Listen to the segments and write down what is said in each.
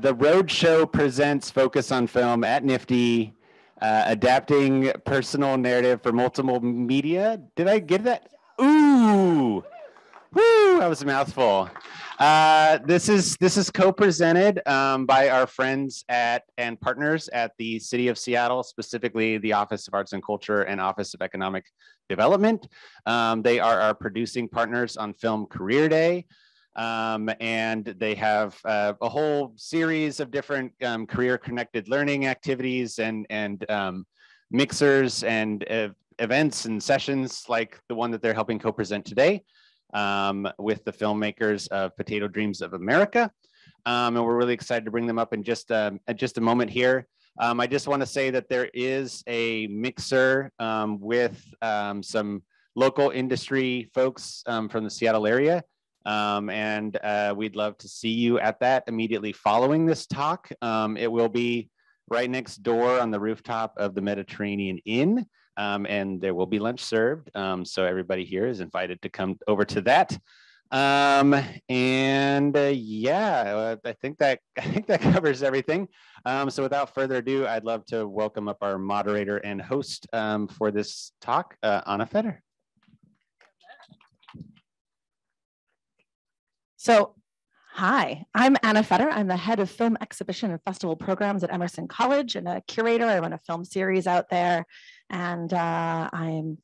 The Roadshow presents Focus on Film at Nifty, adapting personal narrative for multiple media. Did I get that? Ooh, woo, that was a mouthful. This is co-presented by our friends and partners at the City of Seattle, specifically the Office of Arts and Culture and Office of Economic Development. They are our producing partners on Film Career Day. And they have a whole series of different career-connected learning activities and mixers and events and sessions like the one that they're helping co-present today with the filmmakers of Potato Dreams of America. And we're really excited to bring them up in just a moment here. I just want to say that there is a mixer with some local industry folks from the Seattle area. And we'd love to see you at that immediately following this talk. It will be right next door on the rooftop of the Mediterranean Inn, and there will be lunch served. So everybody here is invited to come over to that. Yeah, I think that covers everything. So without further ado, I'd love to welcome up our moderator and host for this talk, Anna Feder. So, hi, I'm Anna Feder. I'm the head of film exhibition and festival programs at Emerson College and a curator. I run a film series out there, and I'm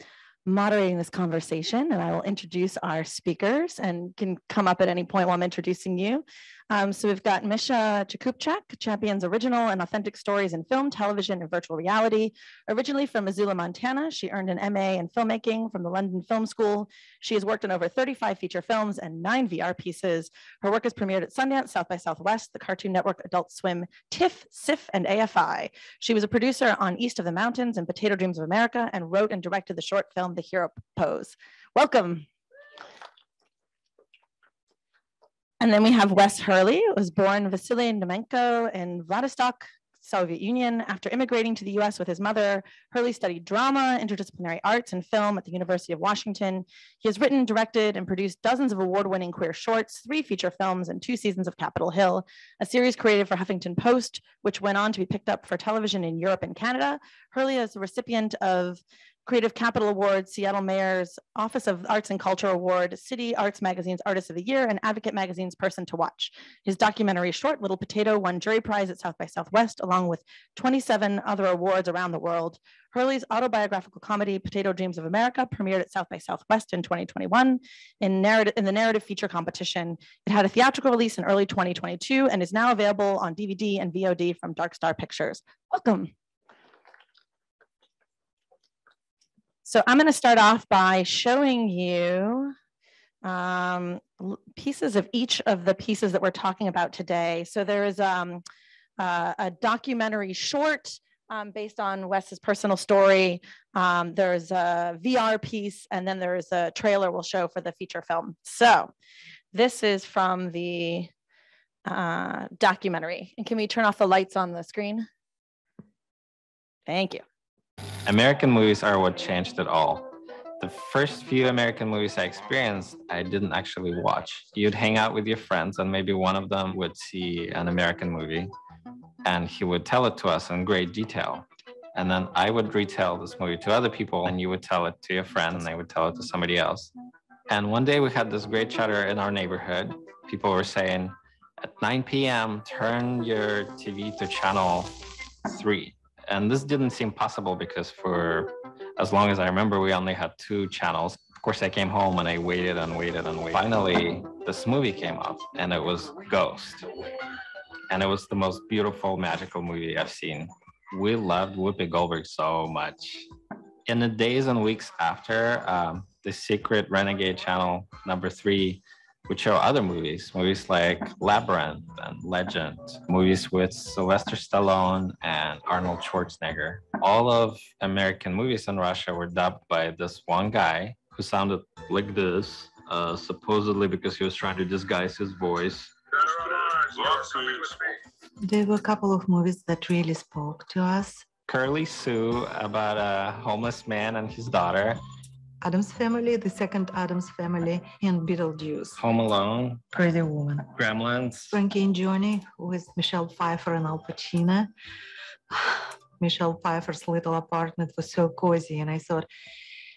moderating this conversation, and I will introduce our speakers and can come up at any point while I'm introducing you. So we've got Misha Jakubczak, champions original and authentic stories in film, television, and virtual reality. Originally from Missoula, Montana, she earned an MA in filmmaking from the London Film School. She has worked on over 35 feature films and 9 VR pieces. Her work is premiered at Sundance, South by Southwest, the Cartoon Network, Adult Swim, TIFF, SIFF, and AFI. She was a producer on East of the Mountains and Potato Dreams of America and wrote and directed the short film, The Hero Pose. Welcome. And then we have Wes Hurley, who was born Vasily Nemenko in Vladivostok, Soviet Union. After immigrating to the US with his mother, Hurley studied drama, interdisciplinary arts, and film at the University of Washington. He has written, directed, and produced dozens of award-winning queer shorts, 3 feature films, and 2 seasons of Capitol Hill, a series created for Huffington Post, which went on to be picked up for television in Europe and Canada. Hurley is the recipient of Creative Capital Award, Seattle Mayor's Office of Arts and Culture Award, City Arts Magazine's Artist of the Year, and Advocate Magazine's Person to Watch. His documentary short, Little Potato, won jury prize at South by Southwest, along with 27 other awards around the world. Hurley's autobiographical comedy, Potato Dreams of America, premiered at South by Southwest in 2021 in the narrative feature competition. It had a theatrical release in early 2022 and is now available on DVD and VOD from Dark Star Pictures. Welcome. So I'm going to start off by showing you pieces of each of the pieces that we're talking about today. So there is a documentary short based on Wes's personal story. There's a VR piece, and then there's a trailer we'll show for the feature film. So this is from the documentary. And can we turn off the lights on the screen? Thank you. American movies are what changed it all. The first few American movies I experienced, I didn't actually watch. You'd hang out with your friends and maybe one of them would see an American movie and he would tell it to us in great detail. And then I would retell this movie to other people and you would tell it to your friend and they would tell it to somebody else. And one day we had this great chatter in our neighborhood. People were saying, at 9 p.m., turn your TV to channel 3. And this didn't seem possible because for as long as I remember, we only had 2 channels. Of course, I came home and I waited and waited and waited. Finally, this movie came up and it was Ghost. And it was the most beautiful, magical movie I've seen. We loved Whoopi Goldberg so much. In the days and weeks after, the secret Renegade channel number 3 would show other movies like Labyrinth and Legend, movies with Sylvester Stallone and Arnold Schwarzenegger. All of American movies in Russia were dubbed by this one guy who sounded like this, supposedly because he was trying to disguise his voice. There were a couple of movies that really spoke to us. Curly Sue, about a homeless man and his daughter. Addams Family, The Second Addams Family, and Beetlejuice. Home Alone, Pretty Woman. Gremlins. Frankie and Johnny with Michelle Pfeiffer and Al Pacino. Michelle Pfeiffer's little apartment was so cozy, and I thought,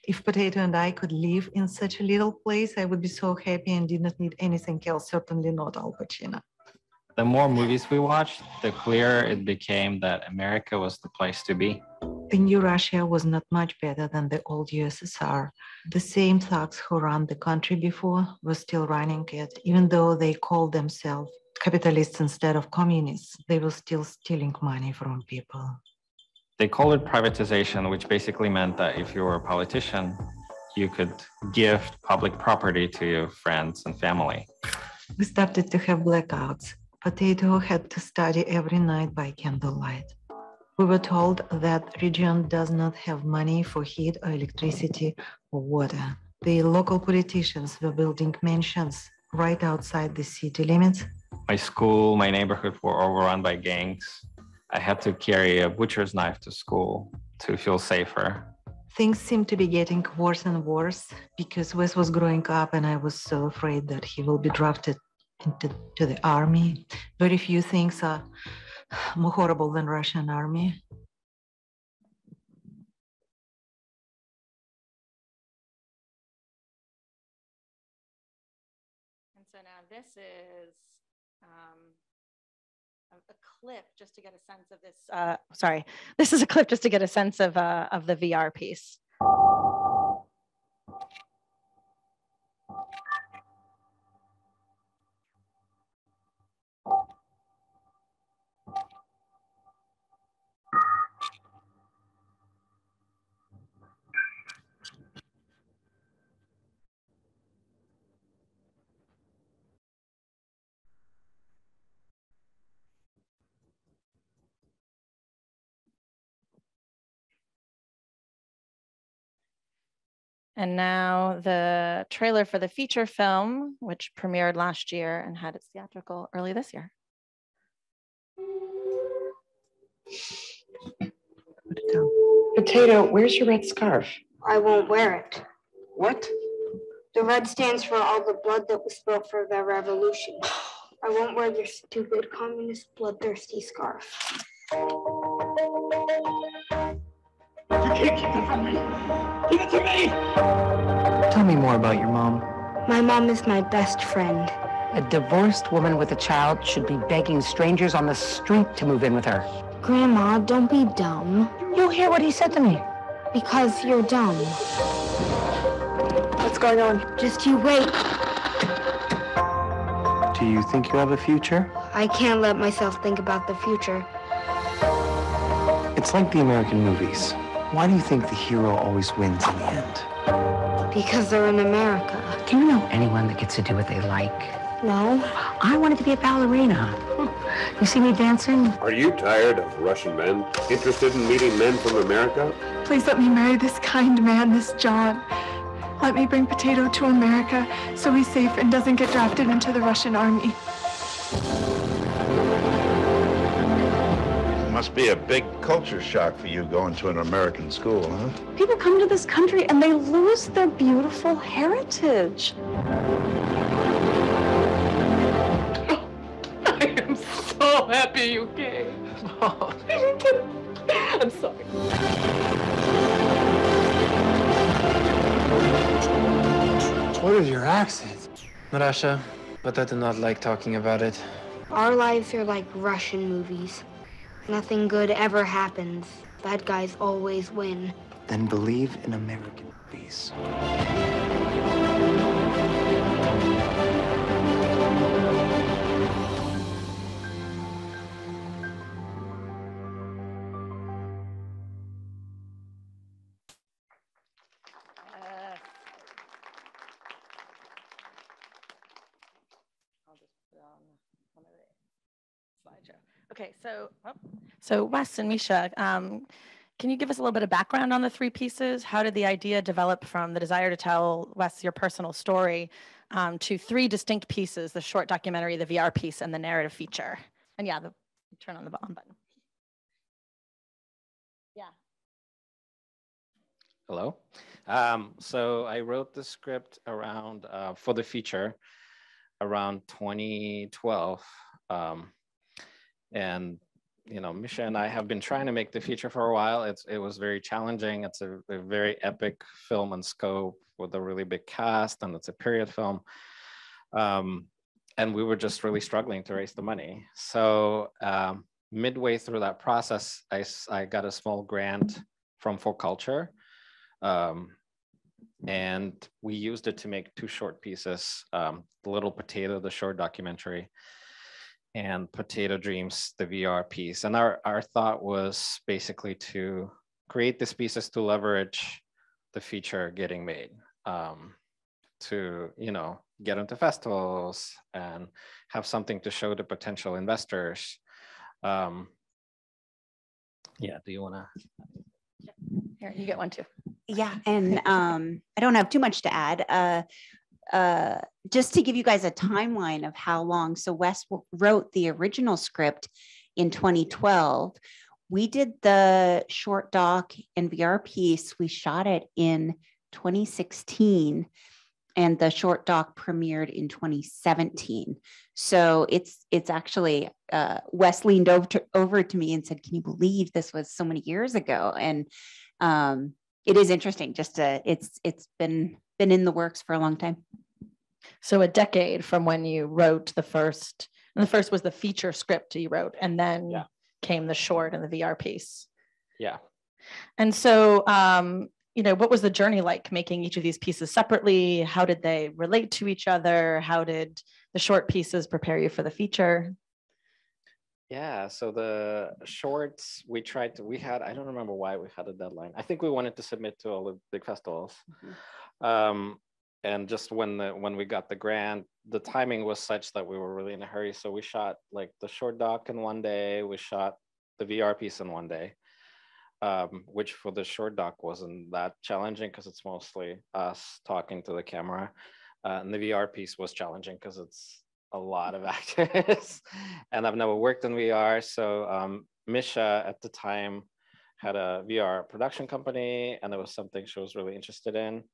if Potato and I could live in such a little place, I would be so happy and did not need anything else, certainly not Al Pacino. The more movies we watched, the clearer it became that America was the place to be. The new Russia was not much better than the old USSR. The same thugs who ran the country before were still running it, even though they called themselves capitalists instead of communists. They were still stealing money from people. They called it privatization, which basically meant that if you were a politician, you could gift public property to your friends and family. We started to have blackouts. Potato had to study every night by candlelight. We were told that region does not have money for heat or electricity or water. The local politicians were building mansions right outside the city limits. My school, my neighborhood were overrun by gangs. I had to carry a butcher's knife to school to feel safer. Things seemed to be getting worse and worse because Wes was growing up and I was so afraid that he will be drafted into the army. Very few things are more horrible than Russian army. And so now this is a clip just to get a sense of this. Sorry, this is a clip just to get a sense of the VR piece. And now the trailer for the feature film, which premiered last year and had its theatrical early this year. Potato, where's your red scarf? I won't wear it. What? The red stands for all the blood that was spilled for the revolution. I won't wear your stupid communist bloodthirsty scarf. You can't keep it from me. Give it to me. Tell me more about your mom. My mom is my best friend. A divorced woman with a child should be begging strangers on the street to move in with her. Grandma, don't be dumb. You hear what he said to me? Because you're dumb. What's going on? Just you wait. Do you think you have a future? I can't let myself think about the future. It's like the American movies. Why do you think the hero always wins in the end? Because they're in America. Do you know anyone that gets to do what they like? No. I wanted to be a ballerina. You see me dancing? Are you tired of Russian men? Interested in meeting men from America? Please let me marry this kind man, this John. Let me bring Potato to America so he's safe and doesn't get drafted into the Russian army. Must be a big culture shock for you going to an American school, huh? People come to this country and they lose their beautiful heritage. I am so happy you came. Oh. I'm sorry. What is your accent? Russia, but I do not like talking about it. Our lives are like Russian movies. Nothing good ever happens. Bad guys always win. Then believe in American movies. Okay, so Wes and Misha, can you give us a little bit of background on the three pieces? How did the idea develop from the desire to tell, Wes, your personal story to three distinct pieces, the short documentary, the VR piece, and the narrative feature? And yeah, turn on the on button. Yeah. Hello. So I wrote the script around for the feature around 2012. And Misha and I have been trying to make the feature for a while. It was very challenging. It's a very epic film and scope with a really big cast, and it's a period film. And we were just really struggling to raise the money. So midway through that process, I got a small grant from For Culture. And we used it to make 2 short pieces, The Little Potato, the short documentary, and Potato Dreams, the VR piece. And our thought was basically to create these pieces to leverage the feature getting made, to get into festivals and have something to show to potential investors. Yeah, do you want to? Here, you get one too. Yeah, and I don't have too much to add. Just to give you guys a timeline of how long. So Wes wrote the original script in 2012. We did the short doc and VR piece. We shot it in 2016, and the short doc premiered in 2017. So it's actually, Wes leaned over to me and said, "Can you believe this was so many years ago?" And it is interesting. It's been in the works for a long time. So a decade from when you wrote the first, and the first was the feature script you wrote, and then came the short and the VR piece. Yeah. And so, what was the journey like making each of these pieces separately? How did they relate to each other? How did the short pieces prepare you for the feature? Yeah, so the shorts we had, I don't remember why we had a deadline. I think we wanted to submit to all the big festivals. Mm-hmm. And just when we got the grant, the timing was such that we were really in a hurry. So we shot like the short doc in one day, we shot the VR piece in one day, which for the short doc wasn't that challenging because it's mostly us talking to the camera. And the VR piece was challenging because it's a lot of actors and I've never worked in VR. So Misha at the time had a VR production company and it was something she was really interested in.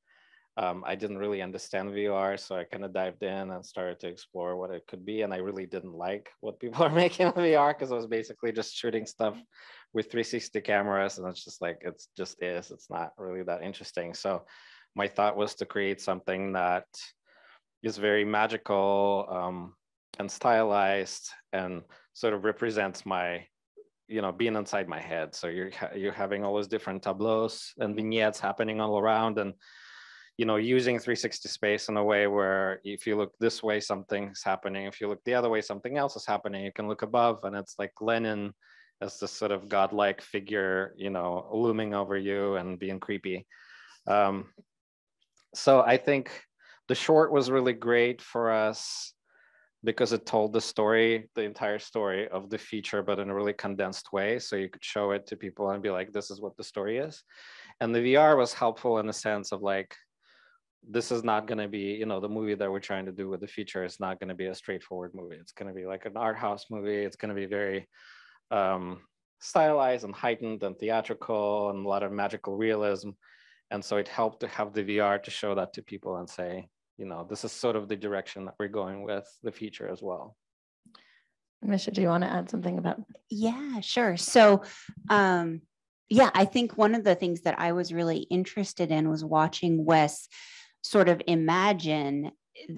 I didn't really understand VR, so I kind of dived in and started to explore what it could be. And I really didn't like what people are making in VR because it was basically just shooting stuff with 360 cameras. And it's just like, it's not really that interesting. So my thought was to create something that is very magical and stylized and sort of represents my, being inside my head. So you're having all those different tableaus and vignettes happening all around, and using 360 space in a way where if you look this way, something's happening. If you look the other way, something else is happening. You can look above, and it's like Lenin as this sort of godlike figure, looming over you and being creepy. So I think the short was really great for us because it told the entire story of the feature, but in a really condensed way. So you could show it to people and be like, this is what the story is. And the VR was helpful in the sense of like, this is not going to be, the movie that we're trying to do with the feature is not going to be a straightforward movie. It's going to be like an art house movie. It's going to be very stylized and heightened and theatrical and a lot of magical realism. And so it helped to have the VR to show that to people and say, this is sort of the direction that we're going with the feature as well. Misha, do you want to add something about? Yeah, sure. So, I think one of the things that I was really interested in was watching Wes sort of imagine.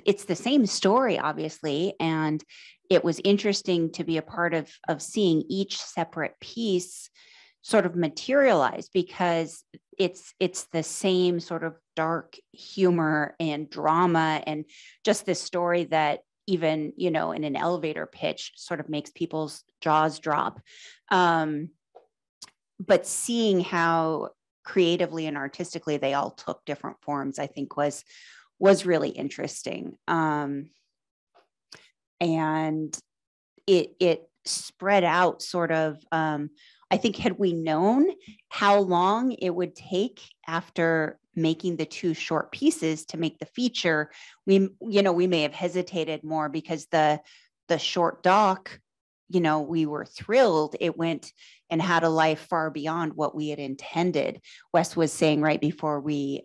It's the same story, obviously, and it was interesting to be a part of seeing each separate piece sort of materialize, because it's the same sort of dark humor and drama and just this story that even, in an elevator pitch sort of makes people's jaws drop. But seeing how creatively and artistically they all took different forms, I think was really interesting. And it spread out sort of, I think had we known how long it would take after making the 2 short pieces to make the feature, we may have hesitated more, because the short doc you know, we were thrilled. It went and had a life far beyond what we had intended. Wes was saying right before we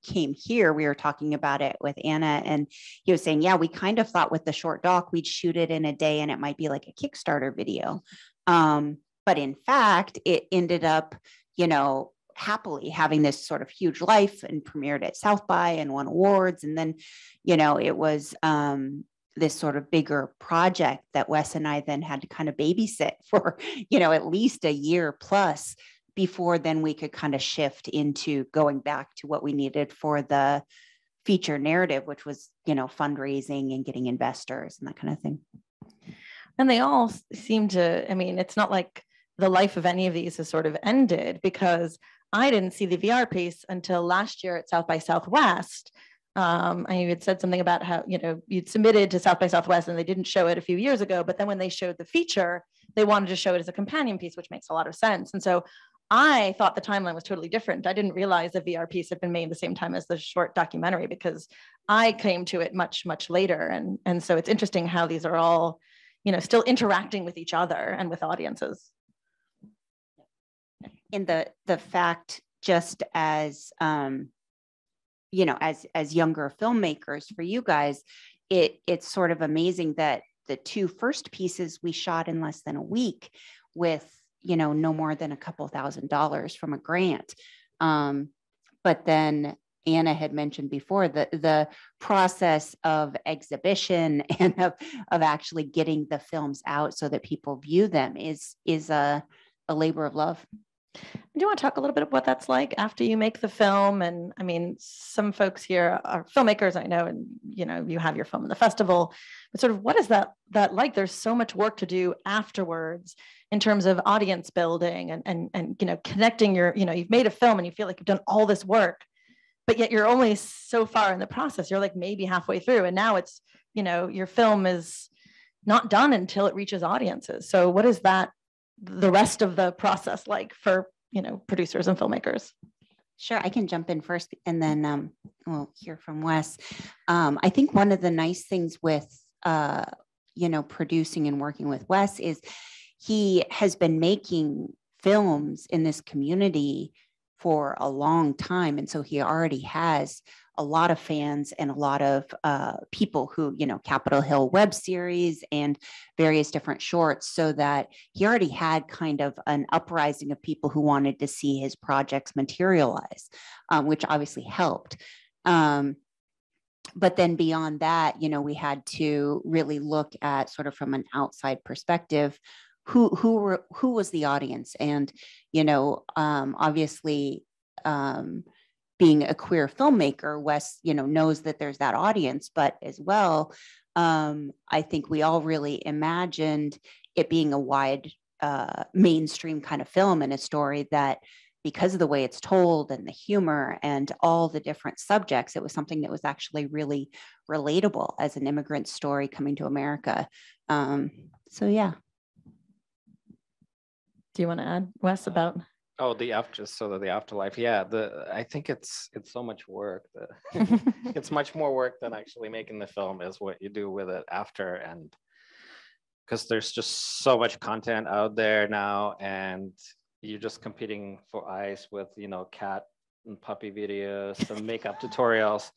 came here, we were talking about it with Anna, and he was saying, yeah, we kind of thought with the short doc, we'd shoot it in a day and it might be like a Kickstarter video. But in fact, it ended up, you know, happily having this sort of huge life and premiered at South by and won awards. And then, you know, it was this sort of bigger project that Wes and I then had to kind of babysit for, you know, at least a year plus before then we could kind of shift into going back to what we needed for the feature narrative, which was, you know, fundraising and getting investors and that kind of thing. And they all seem to, I mean, it's not like the life of any of these has sort of ended, because I didn't see the VR piece until last year at South by Southwest. And you had said something about how, you know, you'd submitted to South by Southwest and they didn't show it a few years ago, but then when they showed the feature, they wanted to show it as a companion piece, which makes a lot of sense. And so I thought the timeline was totally different. I didn't realize the VR piece had been made the same time as the short documentary, because I came to it much, much later. And so it's interesting how these are all, you know, still interacting with each other and with audiences. And the fact, just as, you know, as younger filmmakers, for you guys, it's sort of amazing that the two first pieces we shot in less than a week with, you know, no more than a couple $1,000s from a grant. But then Anna had mentioned before the process of exhibition and of actually getting the films out so that people view them is a labor of love. Do you want to talk a little bit about what that's like after you make the film? And I mean, some folks here are filmmakers, I know, and you know, you have your film in the festival, but sort of what is that like? There's so much work to do afterwards in terms of audience building and you know, connecting your, you know, you've made a film and you feel like you've done all this work, but yet you're only so far in the process. You're like maybe halfway through, and now it's, you know, your film is not done until it reaches audiences. So what is that, the rest of the process like for, you know, producers and filmmakers? Sure, I can jump in first and then we'll hear from Wes. I think one of the nice things with, you know, producing and working with Wes is he has been making films in this community for a long time. And so he already has a lot of fans and a lot of people who, you know, Capitol Hill web series and various different shorts, so that he already had kind of an uprising of people who wanted to see his projects materialize, which obviously helped. But then beyond that, you know, we had to really look at sort of from an outside perspective, who was the audience? And, you know, obviously, being a queer filmmaker, Wes, you know, knows that there's that audience, but as well, I think we all really imagined it being a wide mainstream kind of film, and a story that, because of the way it's told and the humor and all the different subjects, it was something that was actually really relatable as an immigrant story coming to America. So yeah. Do you want to add, Wes, about? Oh, the afterlife. Yeah, I think it's so much work. It's much more work than actually making the film is what you do with it after, and because there's just so much content out there now, and you're just competing for eyes with, you know, cat and puppy videos, some makeup tutorials,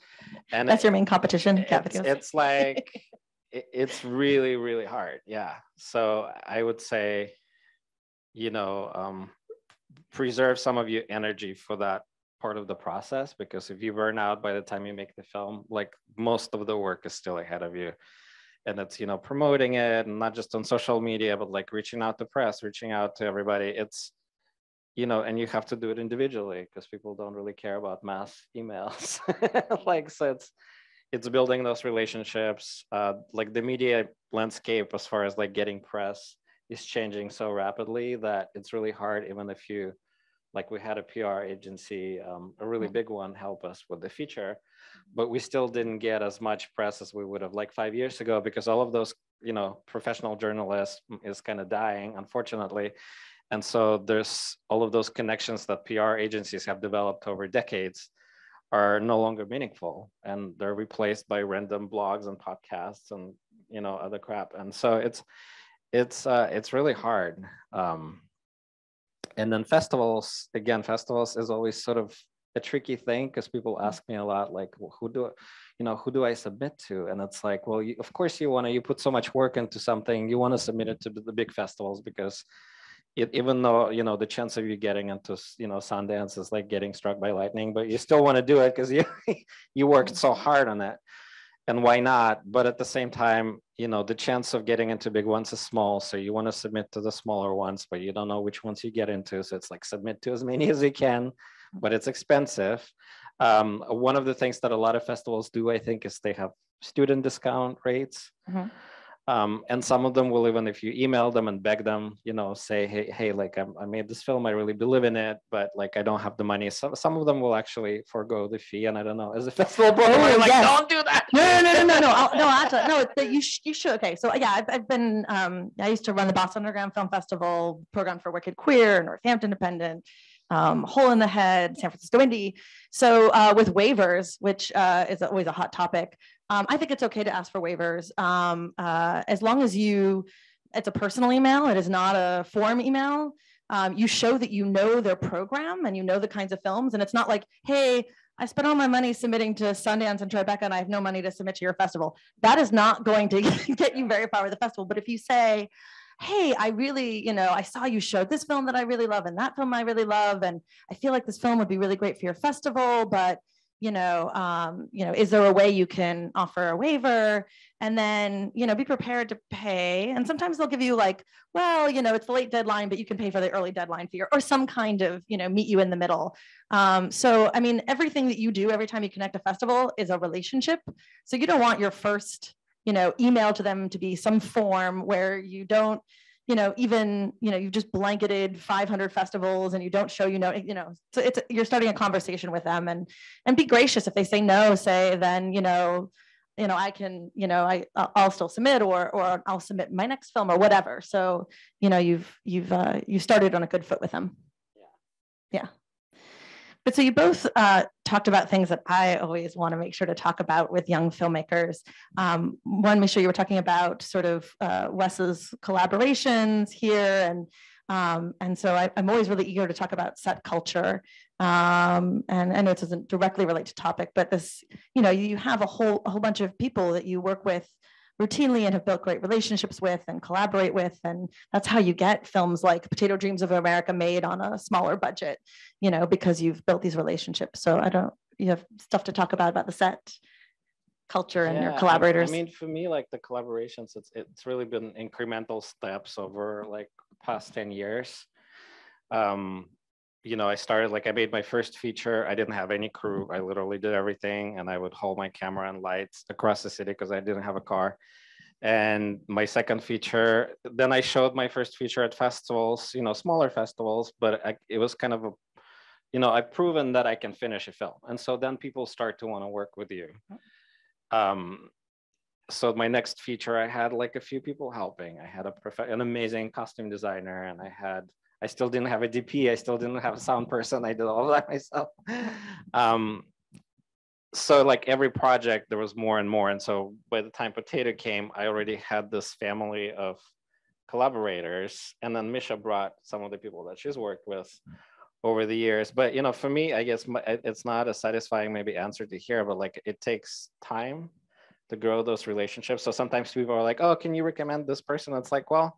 and that's your main competition. It's like it's really, really hard. Yeah, so I would say, you know, preserve some of your energy for that part of the process, because if you burn out by the time you make the film, like most of the work is still ahead of you. And it's, you know, promoting it, and not just on social media, but like reaching out to press, reaching out to everybody. It's, you know, and you have to do it individually because people don't really care about mass emails. Like, so it's building those relationships. Like the media landscape as far as like getting press is changing so rapidly that it's really hard, even if you, like we had a PR agency, a really big one, help us with the feature, but we still didn't get as much press as we would have like 5 years ago, because all of those, you know, professional journalists is kind of dying, unfortunately. And so there's all of those connections that PR agencies have developed over decades are no longer meaningful, and they're replaced by random blogs and podcasts and, you know, other crap. And so It's really hard. And then festivals, again, festivals is always sort of a tricky thing because people ask me a lot, like, well, who do I submit to? And it's like, well, of course you put so much work into something, you want to submit it to the big festivals because even though, the chance of you getting into, Sundance is like getting struck by lightning, but you still want to do it because you worked so hard on it. And why not? But at the same time, the chance of getting into big ones is small. So you want to submit to the smaller ones, but you don't know which ones you get into. So it's like submit to as many as you can, but it's expensive. One of the things that a lot of festivals do, I think, is they have student discount rates. Mm-hmm. And some of them will, even if you email them and beg them, say, hey, like I made this film, I really believe in it, but like I don't have the money. So some of them will actually forego the fee. And I don't know, as a festival promoter, like, yes. don't do that. No, you should. Okay, so yeah, I've been. I used to run the Boston Underground Film Festival, program for Wicked Queer, Northampton Independent, Hole in the Head, San Francisco Indie. So with waivers, which is always a hot topic, I think it's okay to ask for waivers as long as it's a personal email. It is not a form email. You show that you know their program and you know the kinds of films, and it's not like, hey, I spent all my money submitting to Sundance and Tribeca, and I have no money to submit to your festival. That is not going to get you very far with the festival. But if you say, hey, I really, I saw you showed this film that I really love and that film I really love, and I feel like this film would be really great for your festival, but is there a way you can offer a waiver? And then, be prepared to pay. And sometimes they'll give you like, well, it's the late deadline, but you can pay for the early deadline fee, or some kind of, meet you in the middle. So, I mean, everything that you do every time you connect a festival is a relationship. So you don't want your first, email to them to be some form where you don't, you've just blanketed 500 festivals and you don't show, so you're starting a conversation with them, and be gracious. If they say no, say then, I can, I'll still submit, or I'll submit my next film or whatever. So, you started on a good foot with them. Yeah. But so you both talked about things that I always want to make sure to talk about with young filmmakers. One, make sure you were talking about sort of Wes's collaborations here, and so I'm always really eager to talk about set culture. And I know it doesn't directly relate to topic, but this, you have a whole bunch of people that you work with routinely and have built great relationships with and collaborate with. And that's how you get films like Potato Dreams of America made on a smaller budget, because you've built these relationships. So you have stuff to talk about the set culture and your collaborators. I mean, for me, like the collaborations, it's really been incremental steps over like past 10 years. I started, like I made my first feature. I didn't have any crew. I literally did everything, and I would hold my camera and lights across the city because I didn't have a car. And my second feature, then I showed my first feature at festivals, smaller festivals, but it was kind of I've proven that I can finish a film. And so then people start to want to work with you. So my next feature, I had like a few people helping. I had an amazing costume designer, and I still didn't have a DP. I still didn't have a sound person. I did all of that myself. So like every project, there was more and more. And so by the time Potato came, I already had this family of collaborators. And then Misha brought some of the people that she's worked with over the years. But, for me, I guess it's not a satisfying maybe answer to hear, but like it takes time to grow those relationships. So sometimes people are like, oh, can you recommend this person? It's like, well,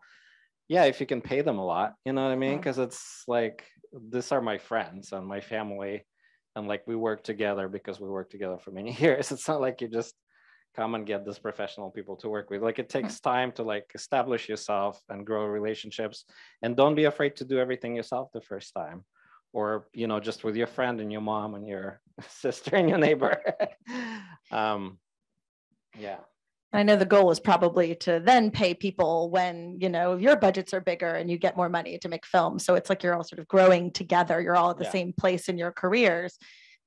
yeah, if you can pay them a lot, you know what I mean? Because it's like, these are my friends and my family, and like we work together because we worked together for many years. It's not like you just come and get this professional people to work with. Like it takes time to like establish yourself and grow relationships, and don't be afraid to do everything yourself the first time, or just with your friend and your mom and your sister and your neighbor. Yeah. I know the goal is probably to then pay people when, your budgets are bigger and you get more money to make films. So it's like you're all sort of growing together. You're all at the same place in your careers.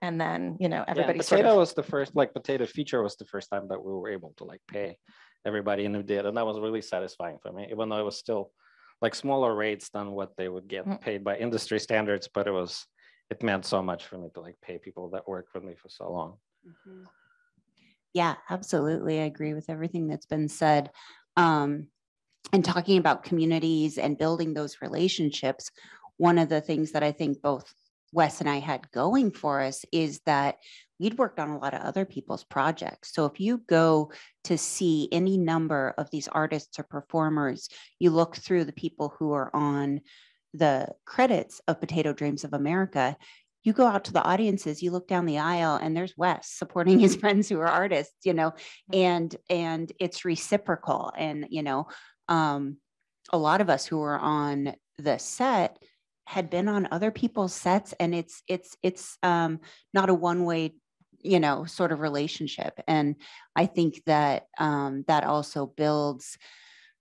And then, everybody Potato was the first, like Potato feature was the first time that we were able to like pay everybody who did. And that was really satisfying for me, even though it was still like smaller rates than what they would get paid by industry standards. But it meant so much for me to like pay people that worked with me for so long. Mm-hmm. Yeah, absolutely. I agree with everything that's been said. and talking about communities and building those relationships, one of the things that I think both Wes and I had going for us is that we'd worked on a lot of other people's projects. So if you go to see any number of these artists or performers, you look through the people who are on the credits of Potato Dreams of America, you go out to the audiences, you look down the aisle, and there's Wes supporting his friends who are artists, you know, and it's reciprocal. And, you know, a lot of us who were on the set had been on other people's sets, and it's not a one-way, you know, sort of relationship. And I think that that also builds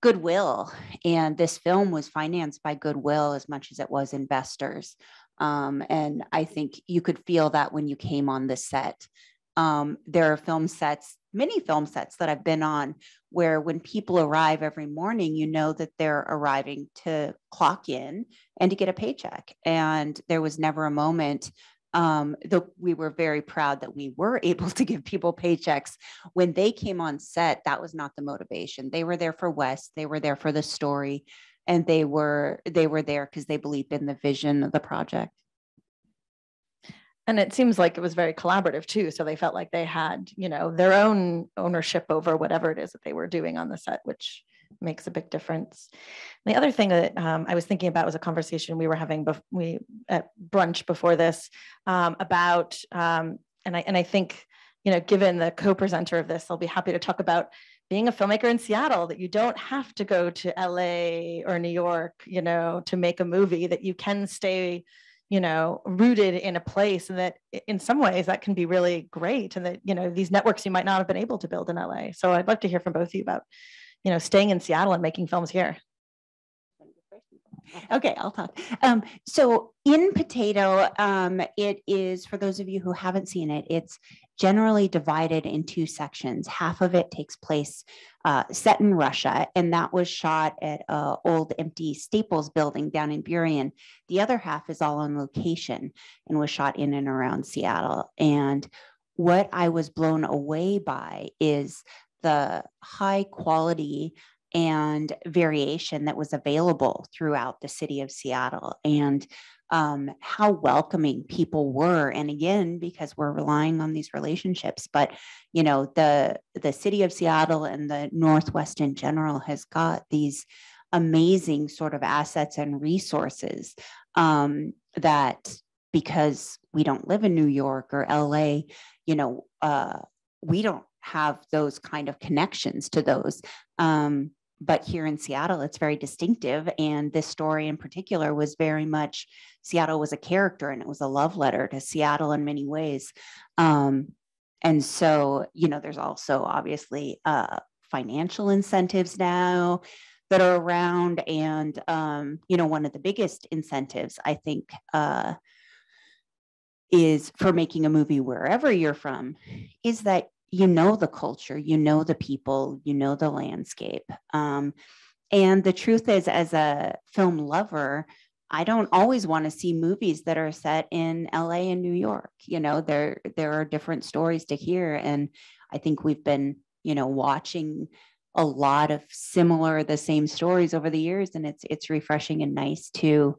goodwill. And this film was financed by goodwill as much as it was investors. And I think you could feel that when you came on the set. There are film sets, many film sets that I've been on, where when people arrive every morning, you know that they're arriving to clock in and to get a paycheck. And there was never a moment, though we were very proud that we were able to give people paychecks. When they came on set, that was not the motivation. They were there for Wes, they were there for the story, and they were there because they believed in the vision of the project. And it seems like it was very collaborative too. So they felt like they had, you know, their own ownership over whatever it is that they were doing on the set, which makes a big difference. And the other thing that I was thinking about was a conversation we were having at brunch before this about, and I think, you know, given the co-presenter of this, I'll be happy to talk about being a filmmaker in Seattle, that you don't have to go to LA or New York, you know, to make a movie, that you can stay, you know, rooted in a place, and that in some ways that can be really great. And that, you know, these networks you might not have been able to build in LA. So I'd love to hear from both of you about, you know, staying in Seattle and making films here. Okay, I'll talk. So in Potato, it is, for those of you who haven't seen it, it's generally divided in two sections. Half of it takes place set in Russia, and that was shot at an old empty Staples building down in Burien. The other half is all on location and was shot in and around Seattle. And what I was blown away by is the high quality and variation that was available throughout the city of Seattle, and how welcoming people were. And again, because we're relying on these relationships, but you know, the city of Seattle and the Northwest in general has got these amazing sort of assets and resources that, because we don't live in New York or LA, you know, we don't have those kind of connections to those. But here in Seattle, it's very distinctive. And this story in particular was very much, Seattle was a character, and it was a love letter to Seattle in many ways. And so, you know, there's also obviously financial incentives now that are around. And, you know, one of the biggest incentives, I think, is for making a movie wherever you're from, is that you know the culture, you know the people, you know the landscape. And the truth is, as a film lover, I don't always want to see movies that are set in LA and New York. You know, there are different stories to hear. And I think we've been, you know, watching a lot of the same stories over the years. And it's refreshing and nice to,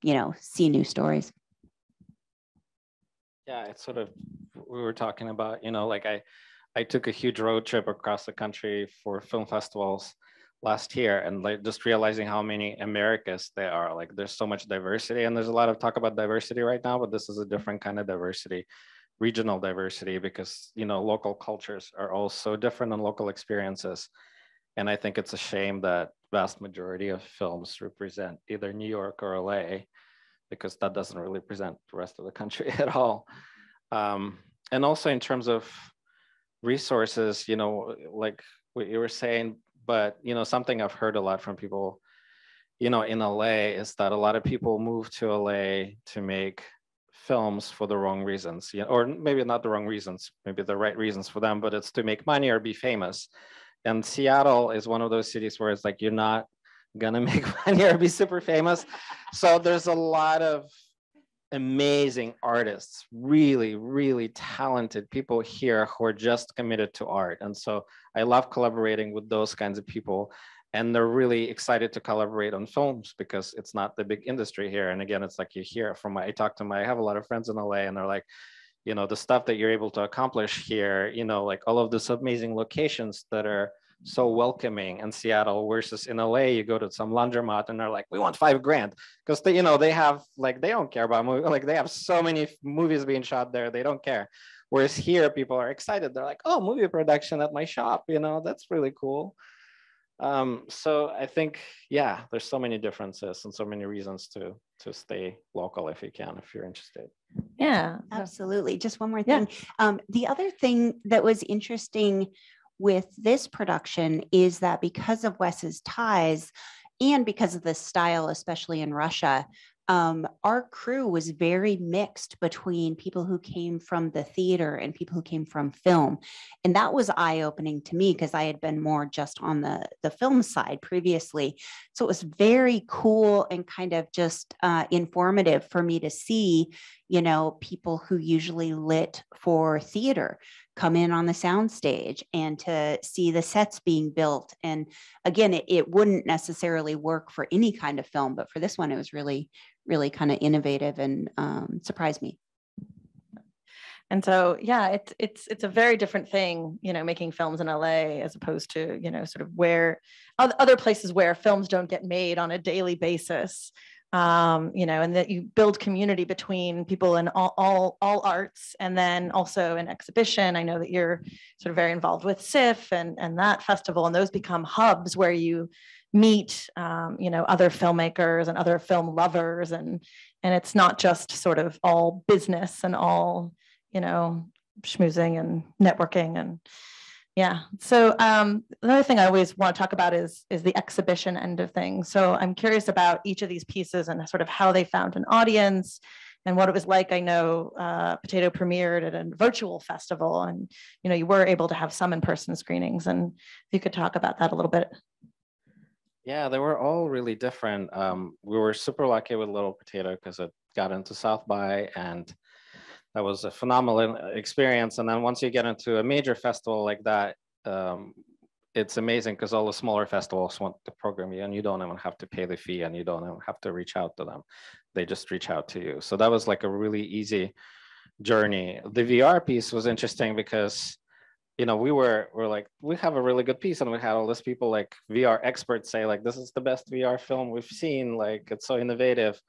you know, see new stories. Yeah, it's sort of, we were talking about, you know, like I took a huge road trip across the country for film festivals last year, and like just realizing how many Americas there are. Like there's so much diversity, and there's a lot of talk about diversity right now, but this is a different kind of diversity, regional diversity, because, you know, local cultures are all so different and local experiences. And I think it's a shame that vast majority of films represent either New York or LA, because that doesn't really present the rest of the country at all. And also in terms of resources, you know, like what you were saying, but, you know, something I've heard a lot from people, you know, in LA is that a lot of people move to LA to make films for the wrong reasons, you know, or maybe not the wrong reasons, maybe the right reasons for them, but it's to make money or be famous. And Seattle is one of those cities where it's like, you're not gonna make money or be super famous. So there's a lot of amazing artists, really, really talented people here who are just committed to art. And so I love collaborating with those kinds of people. and they're really excited to collaborate on films because it's not the big industry here. And again, it's like you hear from I have a lot of friends in LA, and they're like, you know, the stuff that you're able to accomplish here, you know, like all of these amazing locations that are so welcoming in Seattle versus in LA, you go to some laundromat and they're like, we want $5,000 because they, you know, they have like, they don't care about movies. Like they have so many movies being shot there, they don't care. Whereas here, people are excited. They're like, oh, movie production at my shop, you know, that's really cool. So I think, yeah, there's so many differences and so many reasons to stay local if you can, if you're interested. Yeah, absolutely. Just one more thing. Yeah. The other thing that was interesting with this production is that because of Wes's ties and because of the style, especially in Russia, our crew was very mixed between people who came from the theater and people who came from film. And that was eye-opening to me because I had been more just on the film side previously. So it was very cool and kind of just informative for me to see, you know, people who usually lit for theater come in on the soundstage and to see the sets being built. And again, it wouldn't necessarily work for any kind of film, but for this one, it was really, really kind of innovative and surprised me. And so, yeah, it's a very different thing, you know, making films in LA as opposed to, you know, sort of where other places where films don't get made on a daily basis. You know, and that you build community between people in all arts, and then also an exhibition. I know that you're sort of very involved with SIF and that festival, and those become hubs where you meet, you know, other filmmakers and other film lovers, and it's not just sort of all business and all, you know, schmoozing and networking and. Yeah. So another thing I always want to talk about is the exhibition end of things. So I'm curious about each of these pieces and sort of how they found an audience and what it was like. I know Potato premiered at a virtual festival, and you know you were able to have some in-person screenings. And if you could talk about that a little bit. Yeah, they were all really different. We were super lucky with Little Potato because it got into South by, and that was a phenomenal experience. And then once you get into a major festival like that, it's amazing because all the smaller festivals want to program you, and you don't even have to pay the fee, and you don't even have to reach out to them. They just reach out to you. So that was like a really easy journey. The VR piece was interesting because, you know, we're like, we have a really good piece, and we had all these people like VR experts say like, this is the best VR film we've seen. Like, it's so innovative.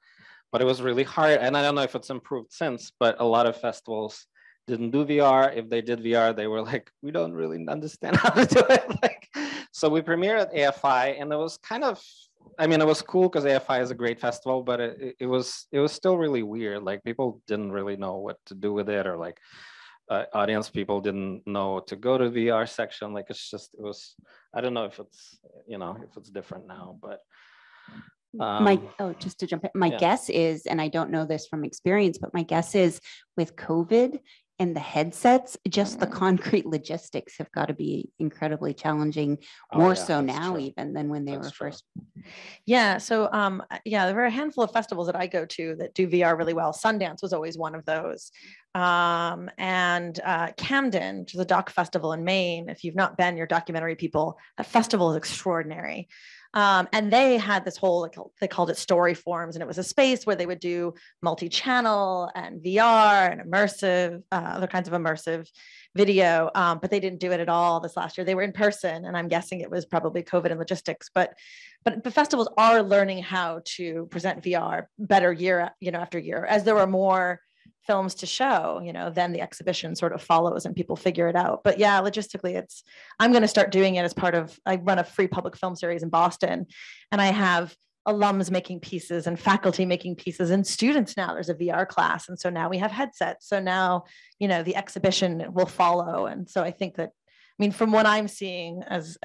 But it was really hard, and I don't know if it's improved since, but a lot of festivals didn't do VR. If they did VR, they were like, we don't really understand how to do it. Like, so we premiered at AFI, and it was kind of, I mean, it was cool because AFI is a great festival, but it was still really weird. Like, people didn't really know what to do with it, or like audience people didn't know to go to the VR section. Like, it was, I don't know if it's, you know, if it's different now, but. Just to jump in, my guess is, and I don't know this from experience, but my guess is with COVID and the headsets, just the concrete logistics have got to be incredibly challenging, more so now even than when they were first. Yeah. So, there were a handful of festivals that I go to that do VR really well. Sundance was always one of those. And Camden, which is a doc festival in Maine. If you've not been, you're documentary people, that festival is extraordinary. And they had this whole, like, they called it story forms, and it was a space where they would do multi-channel and VR and immersive, other kinds of immersive video, but they didn't do it at all this last year. They were in person, and I'm guessing it was probably COVID and logistics, but the festivals are learning how to present VR better year, you know, after year, as there are more films to show, you know, then the exhibition sort of follows and people figure it out. But yeah, logistically, I'm going to start doing it as part of, I run a free public film series in Boston, and I have alums making pieces and faculty making pieces and students. Now there's a VR class. And so now we have headsets. So now, you know, the exhibition will follow. And so I think that, I mean, from what I'm seeing as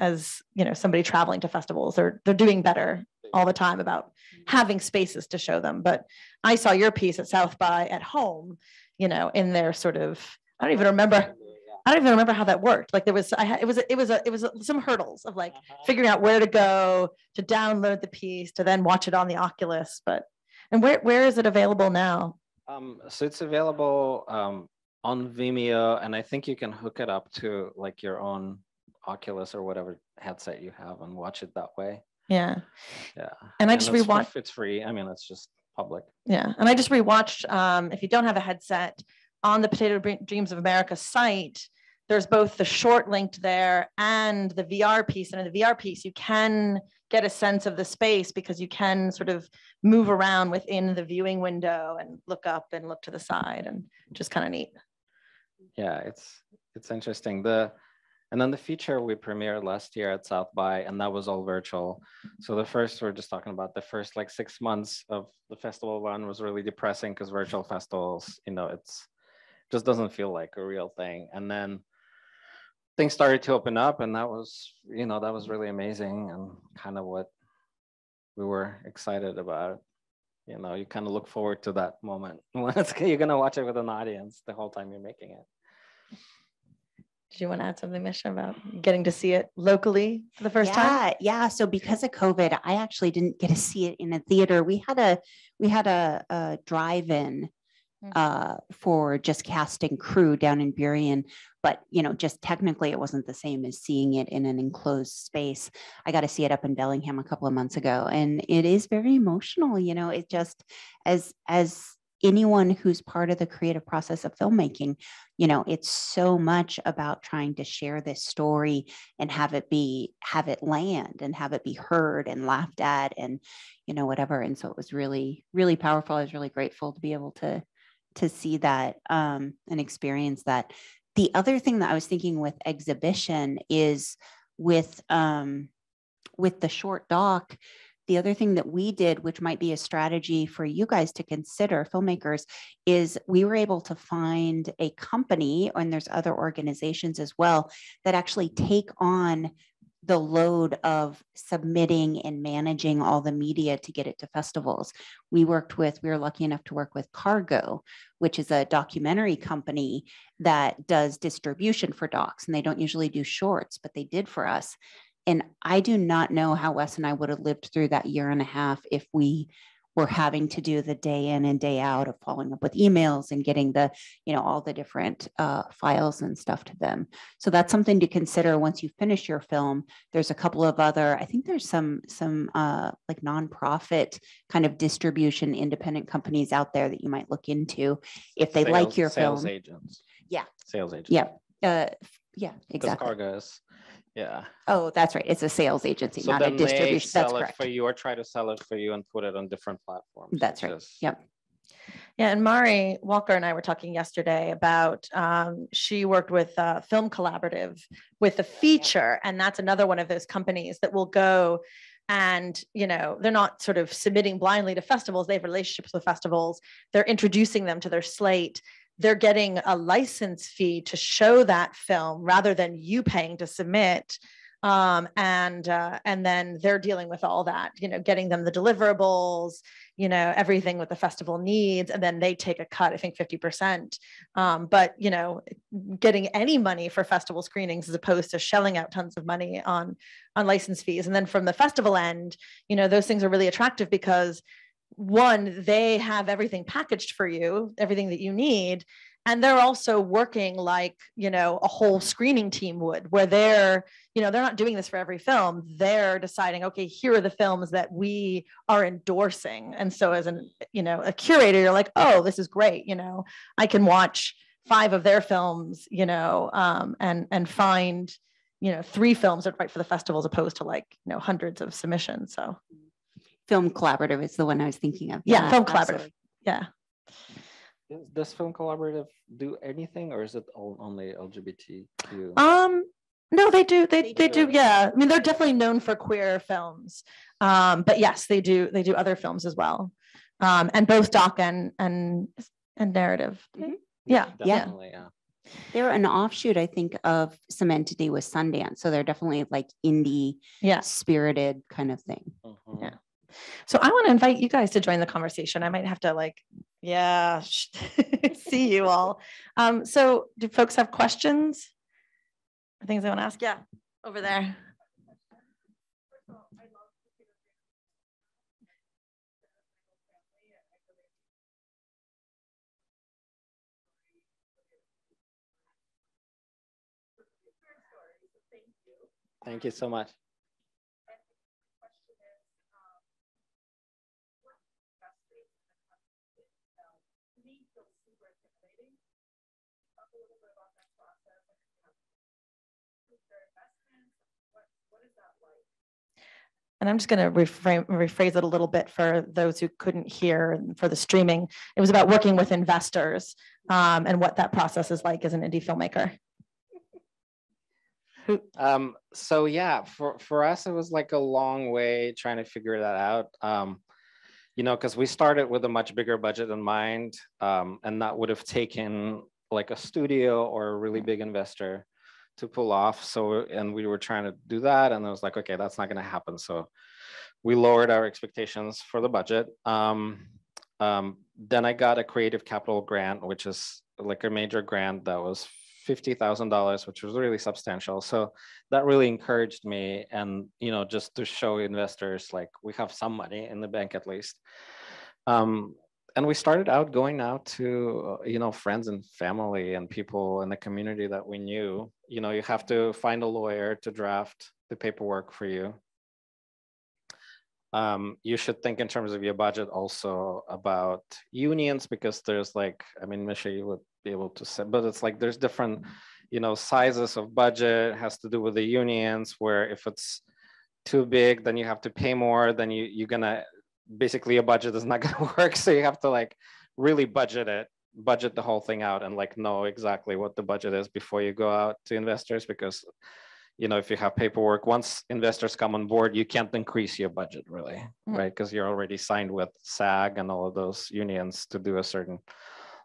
you know, somebody traveling to festivals, they're doing better all the time about having spaces to show them. But I saw your piece at South by at home, you know, in their sort of, I don't even remember how that worked. Like, there was, it was some hurdles of like figuring out where to go to download the piece, to then watch it on the Oculus. And where is it available now? So it's available on Vimeo, and I think you can hook it up to like your own Oculus or whatever headset you have and watch it that way. Yeah. Yeah. And I just rewatched. It's free. I mean, it's just public. Yeah. And I just rewatched, if you don't have a headset, on the Potato Dreams of America site, there's both the short linked there and the VR piece. And in the VR piece, you can get a sense of the space because you can sort of move around within the viewing window and look up and look to the side, and just kind of neat. Yeah, it's interesting. And then the feature we premiered last year at South by, and that was all virtual. So we're just talking about the first like 6 months of the festival run was really depressing because virtual festivals, it's just doesn't feel like a real thing. And then things started to open up, and that was really amazing and kind of what we were excited about. You kind of look forward to that moment when you're gonna watch it with an audience the whole time you're making it. Did you want to add something, Misha, about getting to see it locally for the first time? Yeah. So because of COVID, I actually didn't get to see it in a theater. We had a drive-in for just cast and crew down in Burien, but just technically it wasn't the same as seeing it in an enclosed space. I got to see it up in Bellingham a couple of months ago, and it is very emotional. It just as anyone who's part of the creative process of filmmaking, it's so much about trying to share this story and have it land and have it be heard and laughed at and, whatever. And so it was really, really powerful. I was really grateful to be able to see that and experience that. The other thing that I was thinking with exhibition is with the short doc. The other thing that we did, which might be a strategy for you guys to consider, filmmakers, is we were able to find a company, and there's other organizations as well, that actually take on the load of submitting and managing all the media to get it to festivals. We were lucky enough to work with Cargo, which is a documentary company that does distribution for docs, and they don't usually do shorts, but they did for us. And I do not know how Wes and I would have lived through that year and a half if we were having to do the day in and day out of following up with emails and getting the, all the different files and stuff to them. So that's something to consider once you finish your film. There's a couple of other, I think there's some like nonprofit kind of distribution independent companies out there that you might look into if they like your film. Sales agents. Yeah. Sales agents. Yeah. Yeah, exactly. Cargo is, yeah. Oh, that's right. It's a sales agency, so not a distribution. That's correct. For you or try to sell it for you and put it on different platforms. That's right. Yep. Yeah, and Mari Walker and I were talking yesterday about she worked with Film Collaborative with the feature, and that's another one of those companies that will go and they're not sort of submitting blindly to festivals. They have relationships with festivals. They're introducing them to their slate. They're getting a license fee to show that film rather than you paying to submit. And then they're dealing with all that, getting them the deliverables, everything what the festival needs. And then they take a cut, I think 50%. But, getting any money for festival screenings as opposed to shelling out tons of money on license fees. And then from the festival end, those things are really attractive because one, they have everything packaged for you, everything that you need. And they're also working like, a whole screening team would, where they're not doing this for every film. They're deciding, okay, here are the films that we are endorsing. And so as a curator, you're like, oh, this is great. I can watch 5 of their films, and find, 3 films that are right for the festival as opposed to hundreds of submissions. So. Film Collaborative is the one I was thinking of. Yeah, Film Collaborative. Absolutely. Yeah. Does Film Collaborative do anything, or is it only LGBTQ? No, they do. They do. Yeah. I mean, they're definitely known for queer films. But yes, they do other films as well. And both doc and narrative. Mm-hmm. Yeah. Definitely, yeah. They're an offshoot, I think, of some entity with Sundance. So they're definitely like indie, spirited kind of thing. Yeah. So I want to invite you guys to join the conversation. I might have to see you all. So do folks have questions or things they want to ask? Yeah, over there. Thank you so much. And I'm just going to rephrase it a little bit for those who couldn't hear and for the streaming. It was about working with investors and what that process is like as an indie filmmaker. So yeah, for us, it was like a long way trying to figure that out. You know, because we started with a much bigger budget in mind, and that would have taken like a studio or a really big investor to pull off. So, and we were trying to do that, and I was like, okay, that's not going to happen. So we lowered our expectations for the budget. Then I got a creative capital grant, which is like a major grant that was $50,000, which was really substantial. So that really encouraged me, and you know, just to show investors like we have some money in the bank at least. And we started out going out to, you know, friends and family and people in the community that we knew. You know, you have to find a lawyer to draft the paperwork for you. You should think in terms of your budget also about unions, because there's like, I mean, Misha, you would be able to say, but it's like there's different, you know, sizes of budget. It has to do with the unions, where if it's too big, then you have to pay more, then you're gonna, basically your budget is not gonna work. So you have to like really budget the whole thing out and like know exactly what the budget is before you go out to investors, because you know, if you have paperwork, once investors come on board, you can't increase your budget really, right? Because you're already signed with SAG and all of those unions to do a certain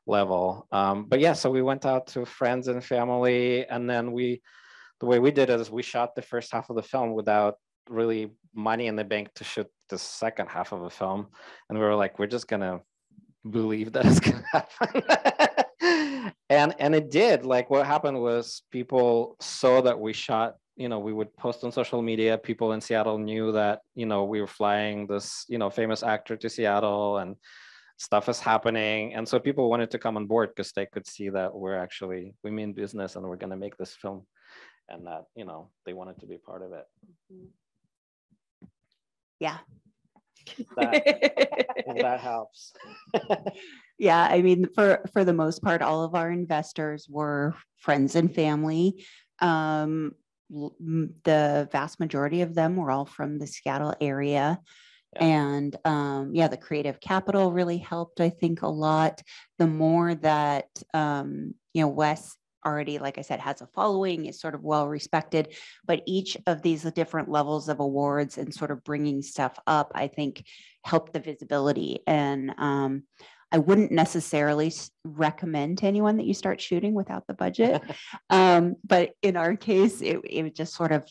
level. But yeah, so we went out to friends and family, and then the way we did it is we shot the first half of the film without really money in the bank to shoot the second half of the film. And we were like, we're just gonna believe that it's gonna happen. and it did. Like what happened was people saw that we shot, you know, we would post on social media. People in Seattle knew that, you know, we were flying this, you know, famous actor to Seattle and stuff is happening. And so people wanted to come on board because they could see that we mean business and we're gonna make this film, and that, you know, they wanted to be part of it. Yeah. That helps. Yeah, I mean, for the most part, all of our investors were friends and family. The vast majority of them were all from the Seattle area. Yeah. And yeah, the creative capital really helped, I think, a lot. The more that, you know, Wes already, like I said, has a following, is sort of well respected, but each of these different levels of awards and sort of bringing stuff up, I think, helped the visibility. And I wouldn't necessarily recommend to anyone that you start shooting without the budget. But in our case, it was just sort of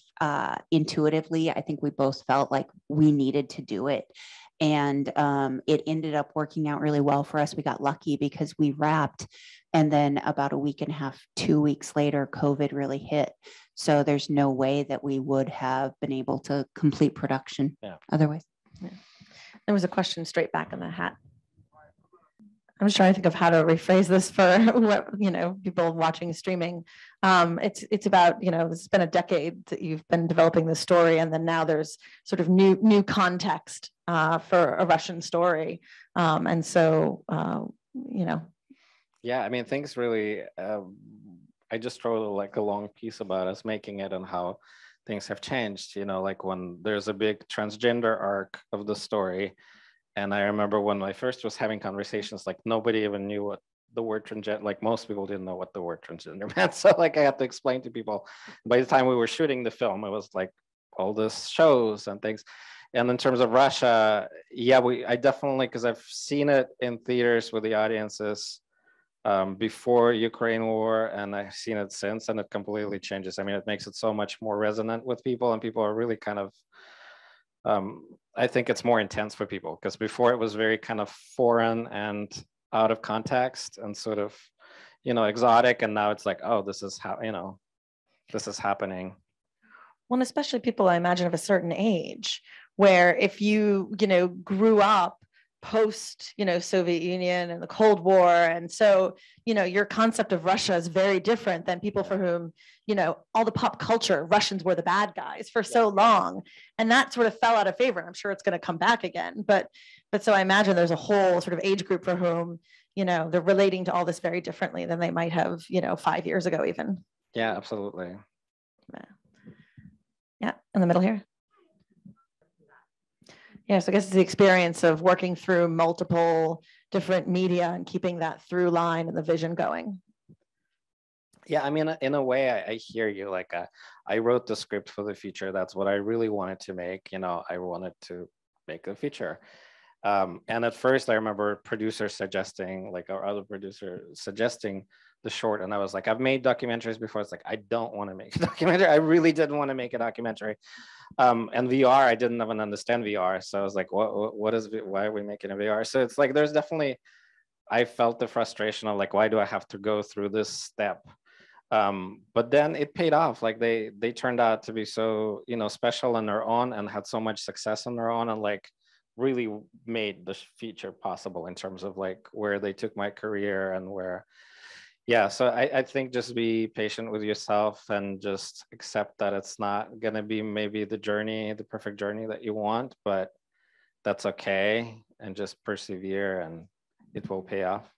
intuitively, I think we both felt like we needed to do it. And it ended up working out really well for us. We got lucky because we wrapped, and then about a week and a half, 2 weeks later, COVID really hit. So there's no way that we would have been able to complete production otherwise. Yeah. There was a question straight back in the hat. I'm just trying to think of how to rephrase this for what, you know, people watching streaming. It's about, you know, it's been a decade that you've been developing this story, and then now there's sort of new context for a Russian story, and so you know. Yeah, I mean, things really. I just wrote like a long piece about us making it and how things have changed. You know, like when there's a big transgender arc of the story. And I remember when I first was having conversations, like nobody even knew what the word transgender, like most people didn't know what the word transgender meant. So like I had to explain to people. By the time we were shooting the film, it was like all this shows and things. And in terms of Russia, yeah, I definitely, because I've seen it in theaters with the audiences before Ukraine war, and I've seen it since, and it completely changes. I mean, it makes it so much more resonant with people, and people are really kind of, I think it's more intense for people, because before it was very kind of foreign and out of context and sort of, you know, exotic. And now it's like, oh, this is how, you know, this is happening. Well, and especially people, I imagine, of a certain age, where if you know, grew up post, you know, Soviet Union and the Cold War. And so, you know, your concept of Russia is very different than people for whom, all the pop culture, Russians were the bad guys for so long. And that sort of fell out of favor. I'm sure it's going to come back again. But so I imagine there's a whole sort of age group for whom, they're relating to all this very differently than they might have, 5 years ago even. Yeah, absolutely. Yeah, in the middle here. Yeah, so I guess it's the experience of working through multiple different media and keeping that through line and the vision going. Yeah, I mean, in a way, I hear you. Like, I wrote the script for the feature. That's what I really wanted to make. I wanted to make a feature. And at first, I remember producers suggesting, like our other producer suggesting the short. And I was like, I've made documentaries before. It's like, I don't want to make a documentary. I really didn't want to make a documentary. And VR, I didn't even understand VR. So I was like, what is, why are we making a VR? So it's like, there's definitely, I felt the frustration of like, why do I have to go through this step? But then it paid off. Like they turned out to be so, special on their own and had so much success on their own, and like really made the feature possible in terms of like where they took my career and where, yeah. So I think just be patient with yourself and just accept that it's not gonna be maybe the perfect journey that you want, but that's okay, and just persevere and it will pay off.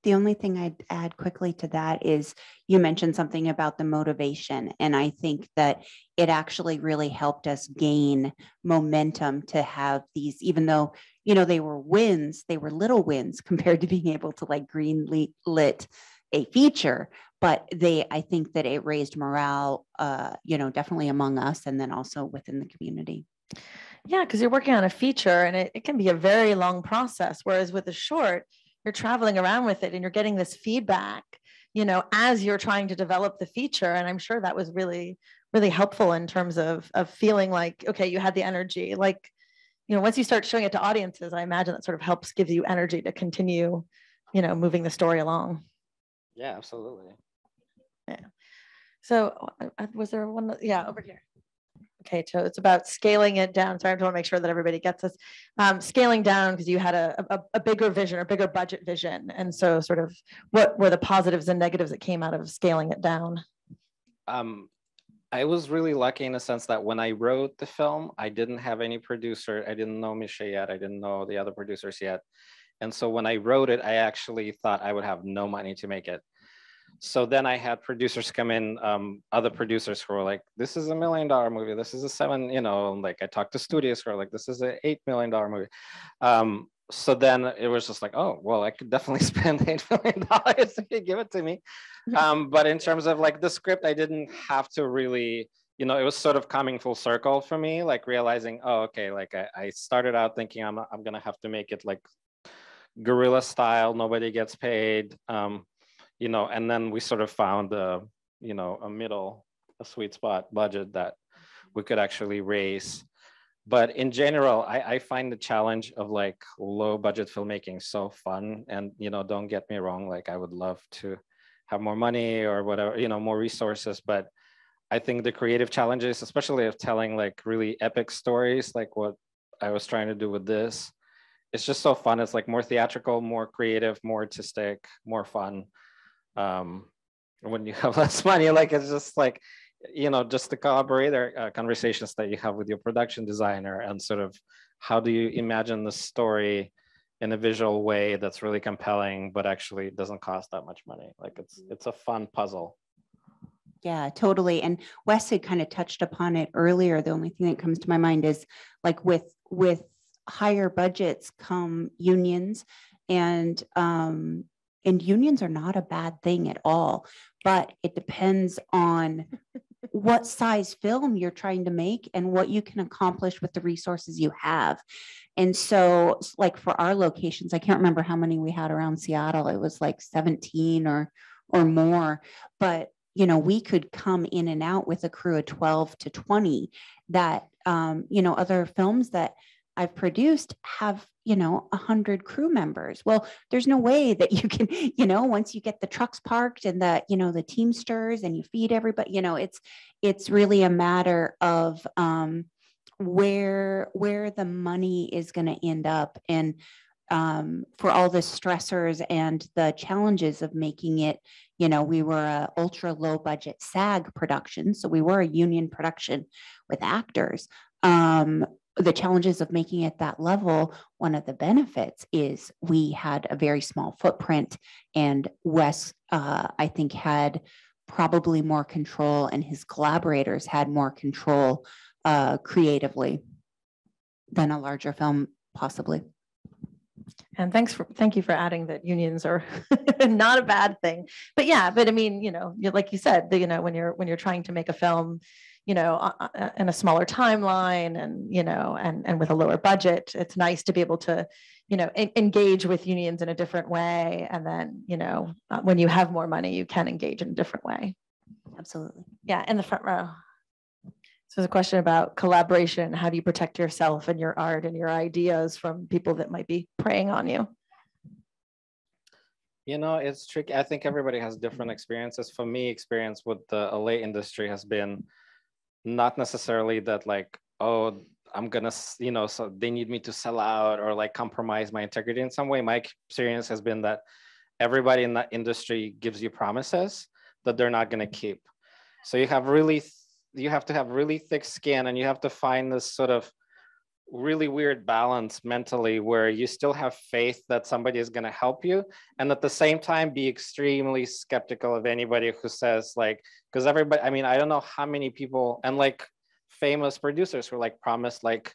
The only thing I'd add quickly to that is you mentioned something about the motivation. And I think that it actually really helped us gain momentum to have these, even though, they were wins, they were little wins compared to being able to like greenlit a feature. But I think that it raised morale, definitely among us and then also within the community. Yeah, because you're working on a feature and it can be a very long process. Whereas with a short, you're traveling around with it and you're getting this feedback, as you're trying to develop the feature. And I'm sure that was really, really helpful in terms of feeling like, okay, you had the energy. Like, once you start showing it to audiences, I imagine that sort of helps give you energy to continue, moving the story along. Yeah, absolutely. Yeah. So was there one? Yeah, over here. Okay, so it's about scaling it down. Sorry, I want to make sure that everybody gets this. Scaling down because you had a bigger vision or bigger budget vision. And so sort of what were the positives and negatives that came out of scaling it down? I was really lucky in the sense that when I wrote the film, I didn't have any producer. I didn't know Misha yet. I didn't know the other producers yet. And so when I wrote it, I actually thought I would have no money to make it. So then I had producers come in, other producers who were like, this is $1 million movie. This is a like I talked to studios who were like, this is an $8 million movie. So then it was just like, oh, well, I could definitely spend $8 million if you give it to me. But in terms of like the script, I didn't have to really, it was sort of coming full circle for me, like realizing, oh, okay, like I started out thinking I'm going to have to make it like guerrilla style, nobody gets paid. And then we sort of found a sweet spot budget that we could actually raise. But in general, I find the challenge of like low budget filmmaking so fun. And, don't get me wrong, like I would love to have more money or whatever, more resources. But I think the creative challenges, especially of telling like really epic stories, like what I was trying to do with this, it's just so fun. It's like more theatrical, more creative, more artistic, more fun. When you have less money, like it's just like, just the collaborator conversations that you have with your production designer and sort of how do you imagine the story in a visual way that's really compelling, but actually doesn't cost that much money. Like it's a fun puzzle. Yeah, totally. And Wes had kind of touched upon it earlier. The only thing that comes to my mind is like with higher budgets come unions, and unions are not a bad thing at all, but it depends on what size film you're trying to make and what you can accomplish with the resources you have. And so like for our locations, I can't remember how many we had around Seattle. It was like 17 or more, but we could come in and out with a crew of 12 to 20 that, other films that I've produced have, 100 crew members. Well, there's no way that you can, once you get the trucks parked and the Teamsters and you feed everybody, it's really a matter of where the money is going to end up. And for all the stressors and the challenges of making it, we were a ultra low budget SAG production. So we were a union production with actors. The challenges of making it that level, one of the benefits is we had a very small footprint, and Wes, I think, had probably more control, and his collaborators had more control creatively than a larger film, possibly. And thank you for adding that unions are not a bad thing. But yeah, but I mean, like you said, when you're trying to make a film, in a smaller timeline and with a lower budget, it's nice to be able to, engage with unions in a different way. And then, when you have more money, you can engage in a different way. Absolutely. Yeah, in the front row. So there's a question about collaboration. How do you protect yourself and your art and your ideas from people that might be preying on you? It's tricky. I think everybody has different experiences. For me, experience with the LA industry has been not necessarily that like, oh, I'm gonna, so they need me to sell out or like compromise my integrity in some way. My experience has been that everybody in that industry gives you promises that they're not gonna keep. So you have to have really thick skin, and you have to find this sort of really weird balance mentally where you still have faith that somebody is going to help you, and at the same time be extremely skeptical of anybody who says like, because everybody, I mean, I don't know how many people and like famous producers who like promised like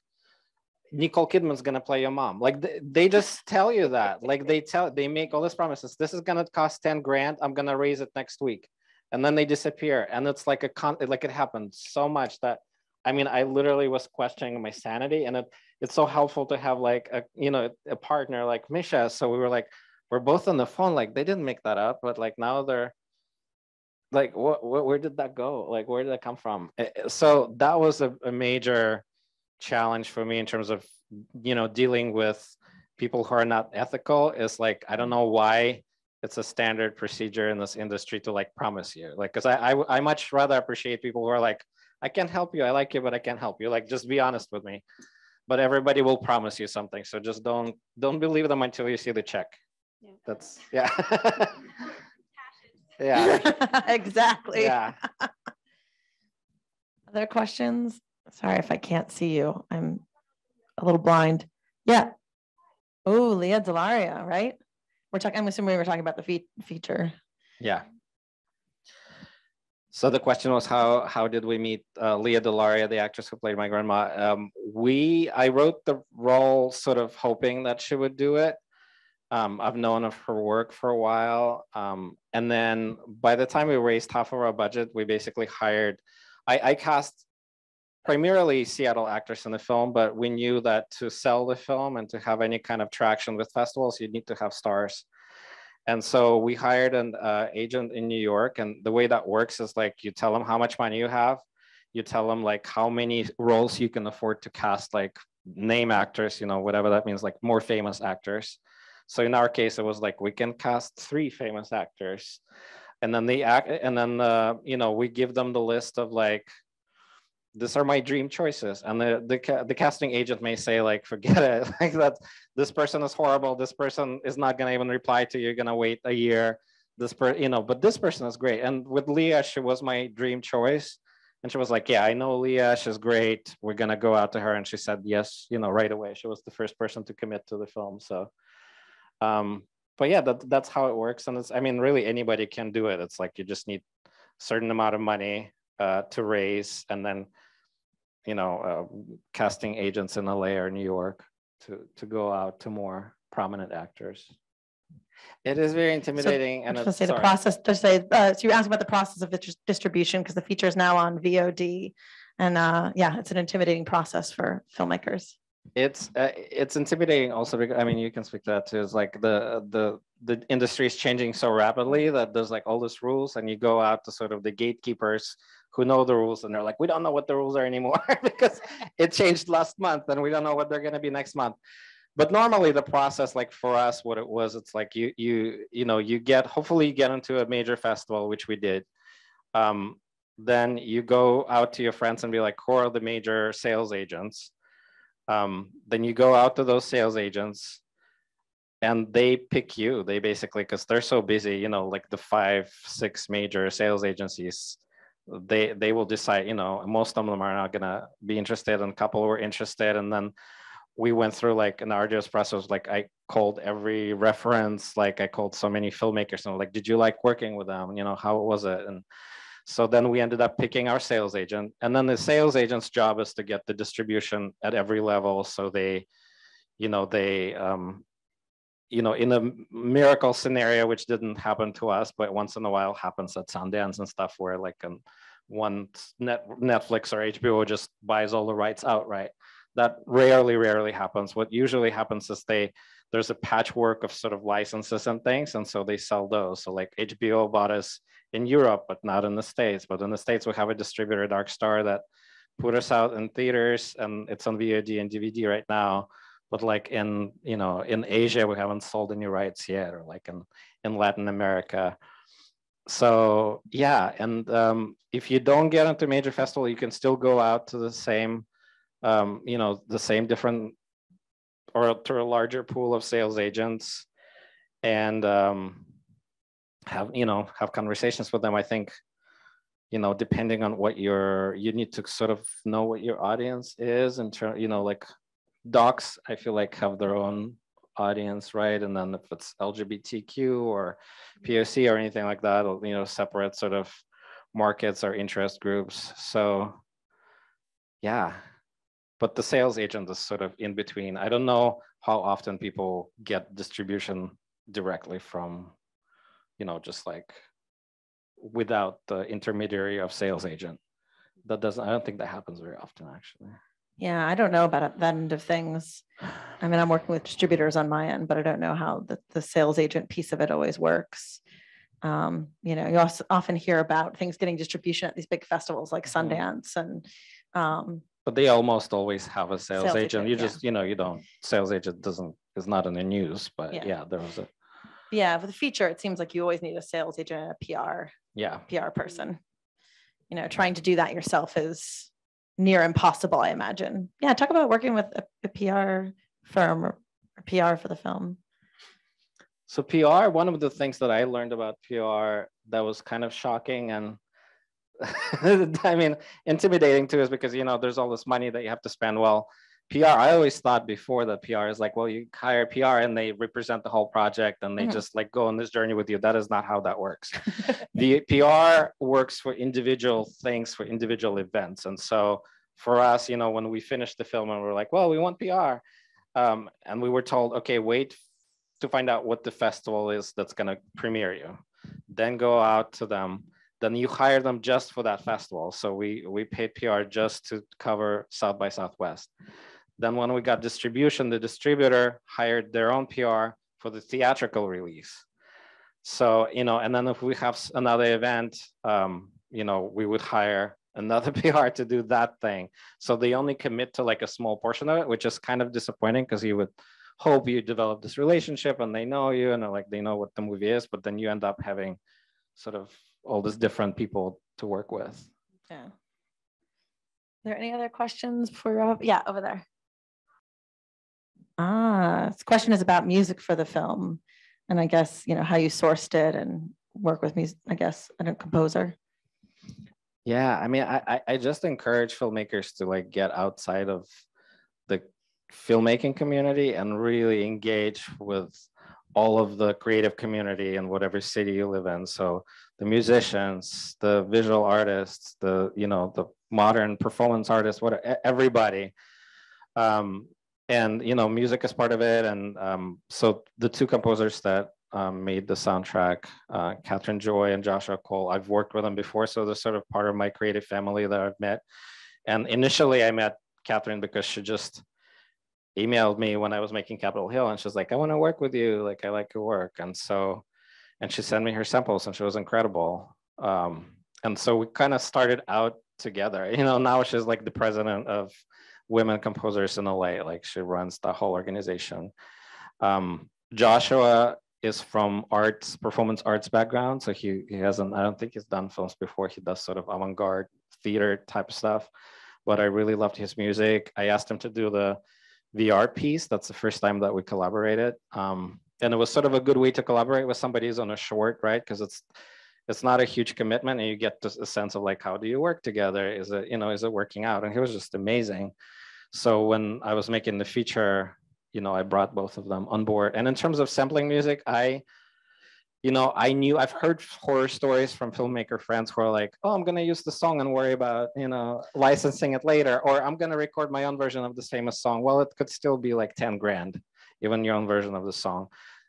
Nicole Kidman's going to play your mom. Like they just tell you that, like they make all these promises. This is going to cost 10 grand. I'm going to raise it next week. And then they disappear. And it's like it happened so much that, I mean, I literally was questioning my sanity, and it's so helpful to have like a partner like Misha. So we were like, we're both on the phone. Like they didn't make that up, but like now they're like, where did that go? Like, where did that come from? So that was a major challenge for me in terms of, dealing with people who are not ethical. Is like, I don't know why it's a standard procedure in this industry to like promise you, like, because I much rather appreciate people who are like, I can't help you, I like you, but I can't help you, like just be honest with me. But everybody will promise you something, so just don't believe them until you see the check. That's Exactly. Yeah. Other questions? Sorry if I can't see you, I'm a little blind. Yeah. Oh, Leah Delaria, right? I'm assuming we're talking about the feature. Yeah. So the question was, how did we meet Leah Delaria, the actress who played my grandma? I wrote the role sort of hoping that she would do it. I've known of her work for a while. And then by the time we raised half of our budget, we basically hired, I cast primarily Seattle actors in the film, but we knew that to sell the film and to have any kind of traction with festivals, you need to have stars. And so we hired an agent in New York. And the way that works is like, you tell them how much money you have. You tell them like how many roles you can afford to cast, like name actors, whatever that means, like more famous actors. So in our case, it was like, we can cast 3 famous actors. And then we give them the list of like, these are my dream choices. And the casting agent may say like, forget it, like that this person is horrible. This person is not gonna even reply to you. You're gonna wait a year. But this person is great. And with Leah, she was my dream choice. And she was like, yeah, I know Leah, she's great. We're gonna go out to her. And she said yes, right away. She was the first person to commit to the film. So, but yeah, that's how it works. And really anybody can do it. It's like, you just need a certain amount of money to raise, and then casting agents in LA or New York to go out to more prominent actors. It is very intimidating. So, and it's, say the process. So you're asking about the process of the distribution, because the feature is now on VOD, and it's an intimidating process for filmmakers. It's intimidating also because, you can speak to that too. It's like the industry is changing so rapidly that there's like all these rules, and you go out to sort of the gatekeepers who know the rules, and they're like, we don't know what the rules are anymore because it changed last month, and we don't know what they're going to be next month. But normally the process, like for us, what it was, it's like hopefully you get into a major festival, which we did. Then you go out to your friends and be like, who are the major sales agents? Then you go out to those sales agents. and they pick you. They basically, because they're so busy, you know, like the 5-6 major sales agencies, they will decide, you know, most of them are not gonna be interested, and a couple were interested. And then we went through like an arduous process. Like I called every reference, like I called so many filmmakers and like, did you like working with them? You know, how was it? And so then we ended up picking our sales agent, and then the sales agent's job is to get the distribution at every level. So they, you know, you know, in a miracle scenario, which didn't happen to us, but once in a while happens at Sundance and stuff, where like one Netflix or HBO just buys all the rights outright. That rarely happens. What usually happens is there's a patchwork of sort of licenses and things, and so they sell those. So like HBO bought us in Europe, but not in the States. But in the States, we have a distributor, Dark Star, that put us out in theaters, and it's on VOD and DVD right now. But like in, you know, in Asia, we haven't sold any rights yet, or like in Latin America. So yeah, and if you don't get into major festival, you can still go out to the same, you know, the same different, or to a larger pool of sales agents, and have conversations with them. I think, you know, depending on what you need to sort of know what your audience is, in terms, you know, like docs, I feel like have their own audience, right? And then if it's LGBTQ or POC or anything like that, you know, separate sort of markets or interest groups. So yeah, but the sales agent is sort of in between. I don't know how often people get distribution directly from, you know, just like without the intermediary of sales agent. I don't think that happens very often, actually. Yeah, I don't know about that end of things. I mean, I'm working with distributors on my end, but I don't know how the sales agent piece of it always works. You know, you also often hear about things getting distribution at these big festivals like Sundance, and but they almost always have a sales agent. You yeah. just, you know, you don't, sales agent is not in the news, but yeah, there was a. Yeah, for the feature, it seems like you always need a sales agent and a PR person. You know, trying to do that yourself is near impossible, I imagine. Yeah, talk about working with a PR firm or PR for the film. So PR, one of the things that I learned about PR that was kind of shocking and I mean, intimidating too, is because, you know, there's all this money that you have to spend. Well, PR, I always thought before that PR is like, well, you hire PR and they represent the whole project and they just like go on this journey with you. That is not how that works. The PR works for individual things, for individual events. And so for us, you know, when we finished the film and we're like, well, we want PR. And we were told, okay, wait to find out what the festival is that's going to premiere you. Then go out to them. Then you hire them just for that festival. So we paid PR just to cover South by Southwest. Then when we got distribution, the distributor hired their own PR for the theatrical release. So, you know, and then if we have another event, you know, we would hire another PR to do that thing. So they only commit to like a small portion of it, which is kind of disappointing because you would hope you develop this relationship and they know you and like they know what the movie is, but then you end up having sort of all these different people to work with. Yeah. Are there any other questions before we yeah, over there. This question is about music for the film. And I guess, you know, how you sourced it and work with music, I guess, and a composer. Yeah, I mean, I just encourage filmmakers to like get outside of the filmmaking community and really engage with all of the creative community in whatever city you live in. So the musicians, the visual artists, the, you know, the modern performance artists, everybody. And, you know, music is part of it. And so the two composers that made the soundtrack, Catherine Joy and Joshua Cole, I've worked with them before. So they're sort of part of my creative family that I've met. And initially I met Catherine because she just emailed me when I was making Capitol Hill. And she's like, I want to work with you. Like, I like your work. And so, and she sent me her samples and she was incredible. And so we kind of started out together. You know, now she's like the president of Women Composers in LA. Like she runs the whole organization. Joshua is from performance arts background. So he hasn't, I don't think he's done films before. He does sort of avant-garde theater type stuff, but I really loved his music. I asked him to do the VR piece. That's the first time that we collaborated. And and it was sort of a good way to collaborate with somebody who's on a short, right? Because it's not a huge commitment, and you get this a sense of like, how do you work together? Is it working out? And he was just amazing. So when I was making the feature, I brought both of them on board. And in terms of sampling music, I've heard horror stories from filmmaker friends who are like, oh, I'm going to use the song and worry about, licensing it later, or I'm going to record my own version of this famous song. Well, it could still be like 10 grand, even your own version of the song.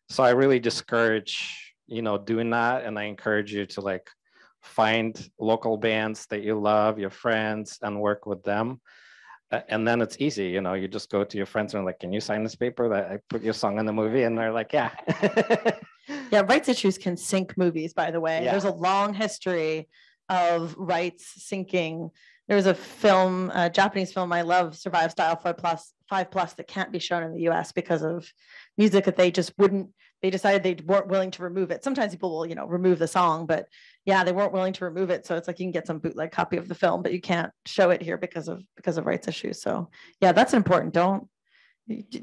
So I really discourage, doing that. And I encourage you to like find local bands that you love, your friends, and work with them. And then it's easy, you just go to your friends and like, can you sign this paper that I put your song in the movie? And they're like, yeah. Yeah, rights issues can sink movies, by the way. Yeah. There's a long history of rights sinking. There's a film, a Japanese film I love, Survive Style 5+, that can't be shown in the US because of music that they decided they weren't willing to remove it. Sometimes people will, remove the song, but yeah, they weren't willing to remove it. So it's like you can get some bootleg copy of the film, but you can't show it here because of rights issues. So yeah, that's important. Don't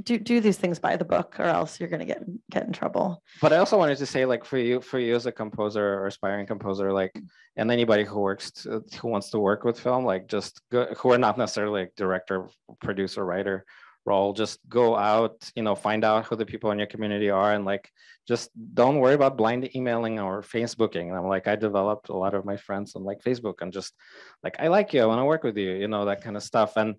do these things by the book, or else you're going to get in trouble. But I also wanted to say, like, for you as a composer or aspiring composer, like, and anybody who wants to work with film, like, just go, who are not necessarily like director, producer, writer role, just go out, find out who the people in your community are, and like, just don't worry about blind emailing or Facebooking. And I'm like, I developed a lot of my friends on like Facebook, and just like, I like you, I want to work with you, that kind of stuff. And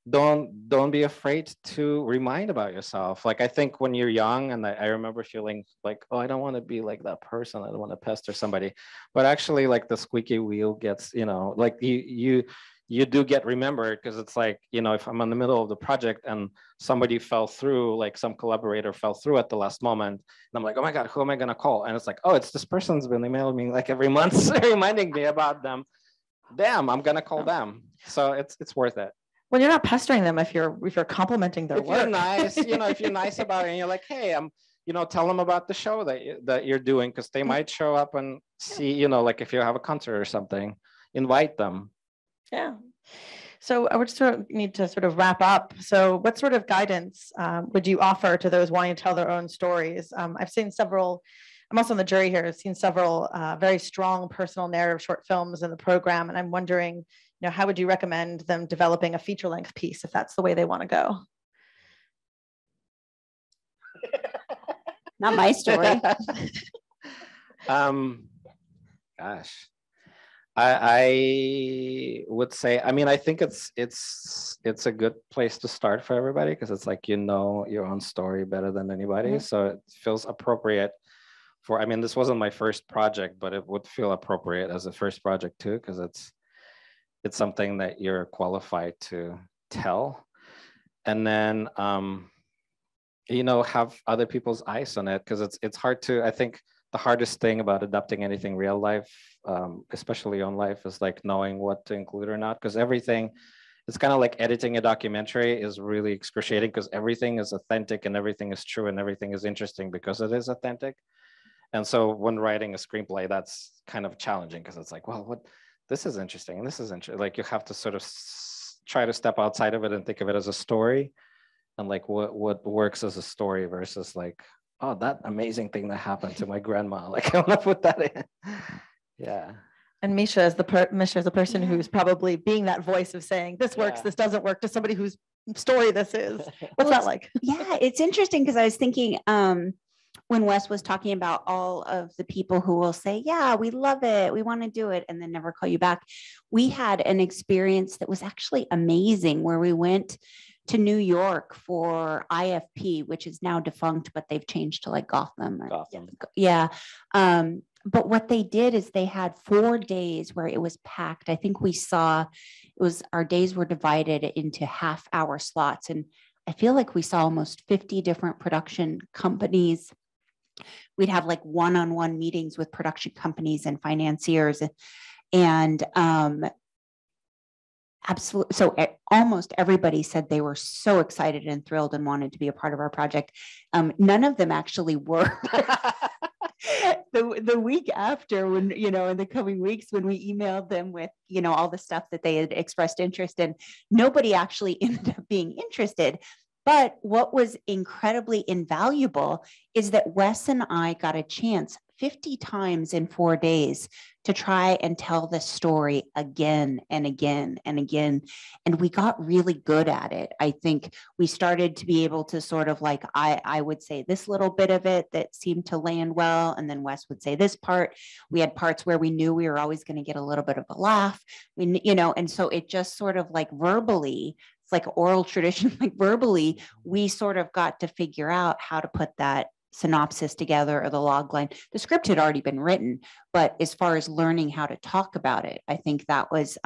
don't be afraid to remind about yourself. Like, I think when you're young, and I remember feeling like, oh, I don't want to be like that person, I don't want to pester somebody, but actually, like, the squeaky wheel gets, like, you do get remembered, because it's like, if I'm in the middle of the project and somebody fell through, like some collaborator fell through at the last moment, and I'm like, oh my God, who am I gonna call? And it's like, oh, it's this person's been emailing me like every month reminding me about them. Damn, I'm gonna call them. So it's worth it. Well, you're not pestering them if you're complimenting their work. You're nice, if you're nice about it, and you're like, hey, tell them about the show that you're doing, because they might show up and see, like if you have a concert or something, invite them. Yeah. So I would need to sort of wrap up. So what sort of guidance would you offer to those wanting to tell their own stories? I've seen several, I'm also on the jury here, I've seen several very strong personal narrative short films in the program. And I'm wondering, how would you recommend them developing a feature-length piece if that's the way they want to go? Not my story. Gosh, I would say, I think it's a good place to start for everybody, because it's like, your own story better than anybody. Mm-hmm. So it feels appropriate for, this wasn't my first project, but it would feel appropriate as a first project too, because it's something that you're qualified to tell. And then, have other people's eyes on it, because it's hard to, I think the hardest thing about adapting anything real life, especially on life, is like knowing what to include or not, because everything, it's kind of like editing a documentary is really excruciating, because everything is authentic and everything is true and everything is interesting because it is authentic. And so when writing a screenplay, that's kind of challenging, because it's like, well, this is interesting and this is interesting. Like, you have to sort of try to step outside of it and think of it as a story, and like what works as a story versus like, oh, that amazing thing that happened to my grandma. Like, I want to put that in. Yeah. And Misha is the person who's probably being that voice of saying, this works, this doesn't work, to somebody whose story this is. What's that like? Yeah, it's interesting, because I was thinking, when Wes was talking about all of the people who will say, yeah, we love it, we want to do it, and then never call you back. We had an experience that was actually amazing, where we went to New York for IFP, which is now defunct, but they've changed to like Gotham. Yeah. But what they did is they had 4 days where it was packed. I think our days were divided into half-hour slots. And I feel like we saw almost 50 different production companies. We'd have like one-on-one meetings with production companies and financiers, and absolutely. So almost everybody said they were so excited and thrilled and wanted to be a part of our project. None of them actually were. The week after, when, in the coming weeks, when we emailed them with, all the stuff that they had expressed interest in, nobody actually ended up being interested. But what was incredibly invaluable is that Wes and I got a chance 50 times in 4 days to try and tell the story again and again and again. And we got really good at it. I think we started to be able to sort of like, I would say this little bit of it that seemed to land well. And then Wes would say this part. We had parts where we knew we were always going to get a little bit of a laugh, and so it just sort of like verbally, it's like oral tradition, like verbally, we sort of got to figure out how to put that synopsis together or the log line. The script had already been written, but as far as learning how to talk about it, I think that was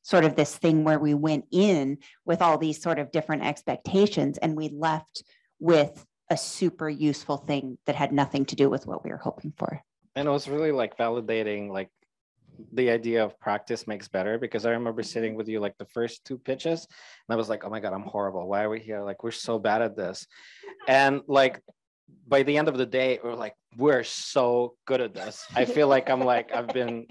sort of this thing where we went in with all these sort of different expectations and we left with a super useful thing that had nothing to do with what we were hoping for. And it was really like validating, like the idea of practice makes better, because I remember sitting with you like the first 2 pitches and I was like, oh my God, I'm horrible. Why are we here? Like, we're so bad at this. And like, by the end of the day, we're so good at this. I feel like I've been,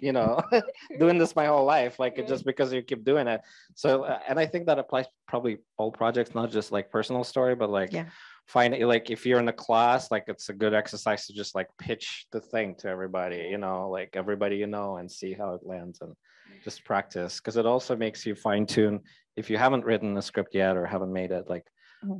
doing this my whole life, like just because you keep doing it. So, and I think that applies probably all projects, not just like personal story, but like find it, like if you're in a class, like it's a good exercise to just like pitch the thing to everybody, like everybody, and see how it lands and just practice. Because it also makes you fine tune if you haven't written a script yet or haven't made it, like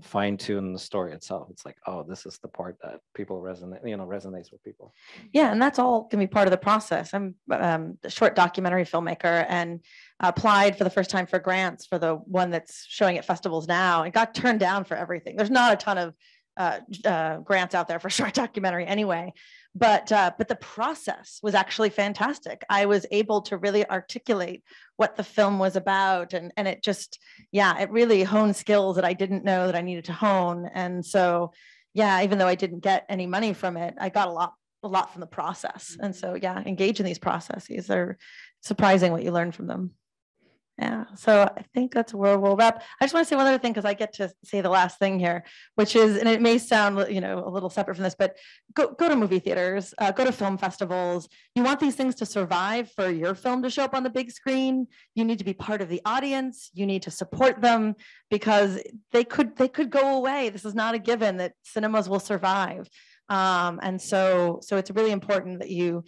fine tune the story itself. It's like, oh, this is the part that people resonates with people. Yeah, and that's all can be part of the process. I'm a short documentary filmmaker and applied for the first time for grants for the one that's showing at festivals now and got turned down for everything. There's not a ton of grants out there for short documentary anyway, but the process was actually fantastic. I was able to really articulate what the film was about, and it just, it really honed skills that I didn't know that I needed to hone. And so, even though I didn't get any money from it, I got a lot from the process. And so, engage in these processes. They're surprising what you learn from them. Yeah, so I think that's where we'll wrap. I just want to say one other thing because I get to say the last thing here, which is, and it may sound, a little separate from this, but go to movie theaters, go to film festivals. You want these things to survive for your film to show up on the big screen. You need to be part of the audience. You need to support them because they could go away. This is not a given that cinemas will survive. And so it's really important that you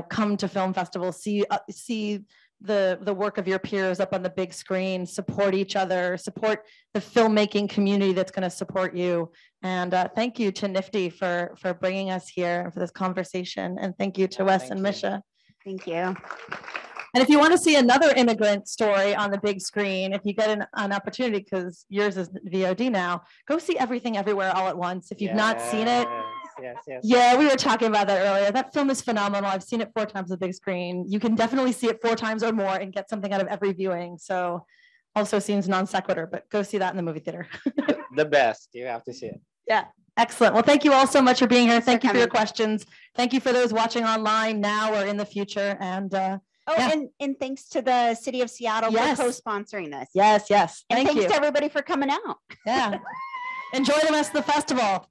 come to film festivals, see the work of your peers up on the big screen, support each other, support the filmmaking community that's going to support you. And thank you to Nifty for bringing us here and for this conversation. And thank you to Wes and Misha. Thank you. And if you want to see another immigrant story on the big screen, if you get an opportunity, because yours is VOD now, go see Everything Everywhere All at Once. If you've not seen it, yes. Yeah, we were talking about that earlier. That film is phenomenal. I've seen it 4 times on the big screen. You can definitely see it 4 times or more and get something out of every viewing. So also seems non sequitur, but go see that in the movie theater. The best. You have to see it. Yeah, excellent. Well, thank you all so much for being here. Thank you for your questions. Thank you for those watching online now or in the future. And and thanks to the City of Seattle for co-sponsoring this. Yes. And thanks to everybody for coming out. Yeah. Enjoy the rest of the festival.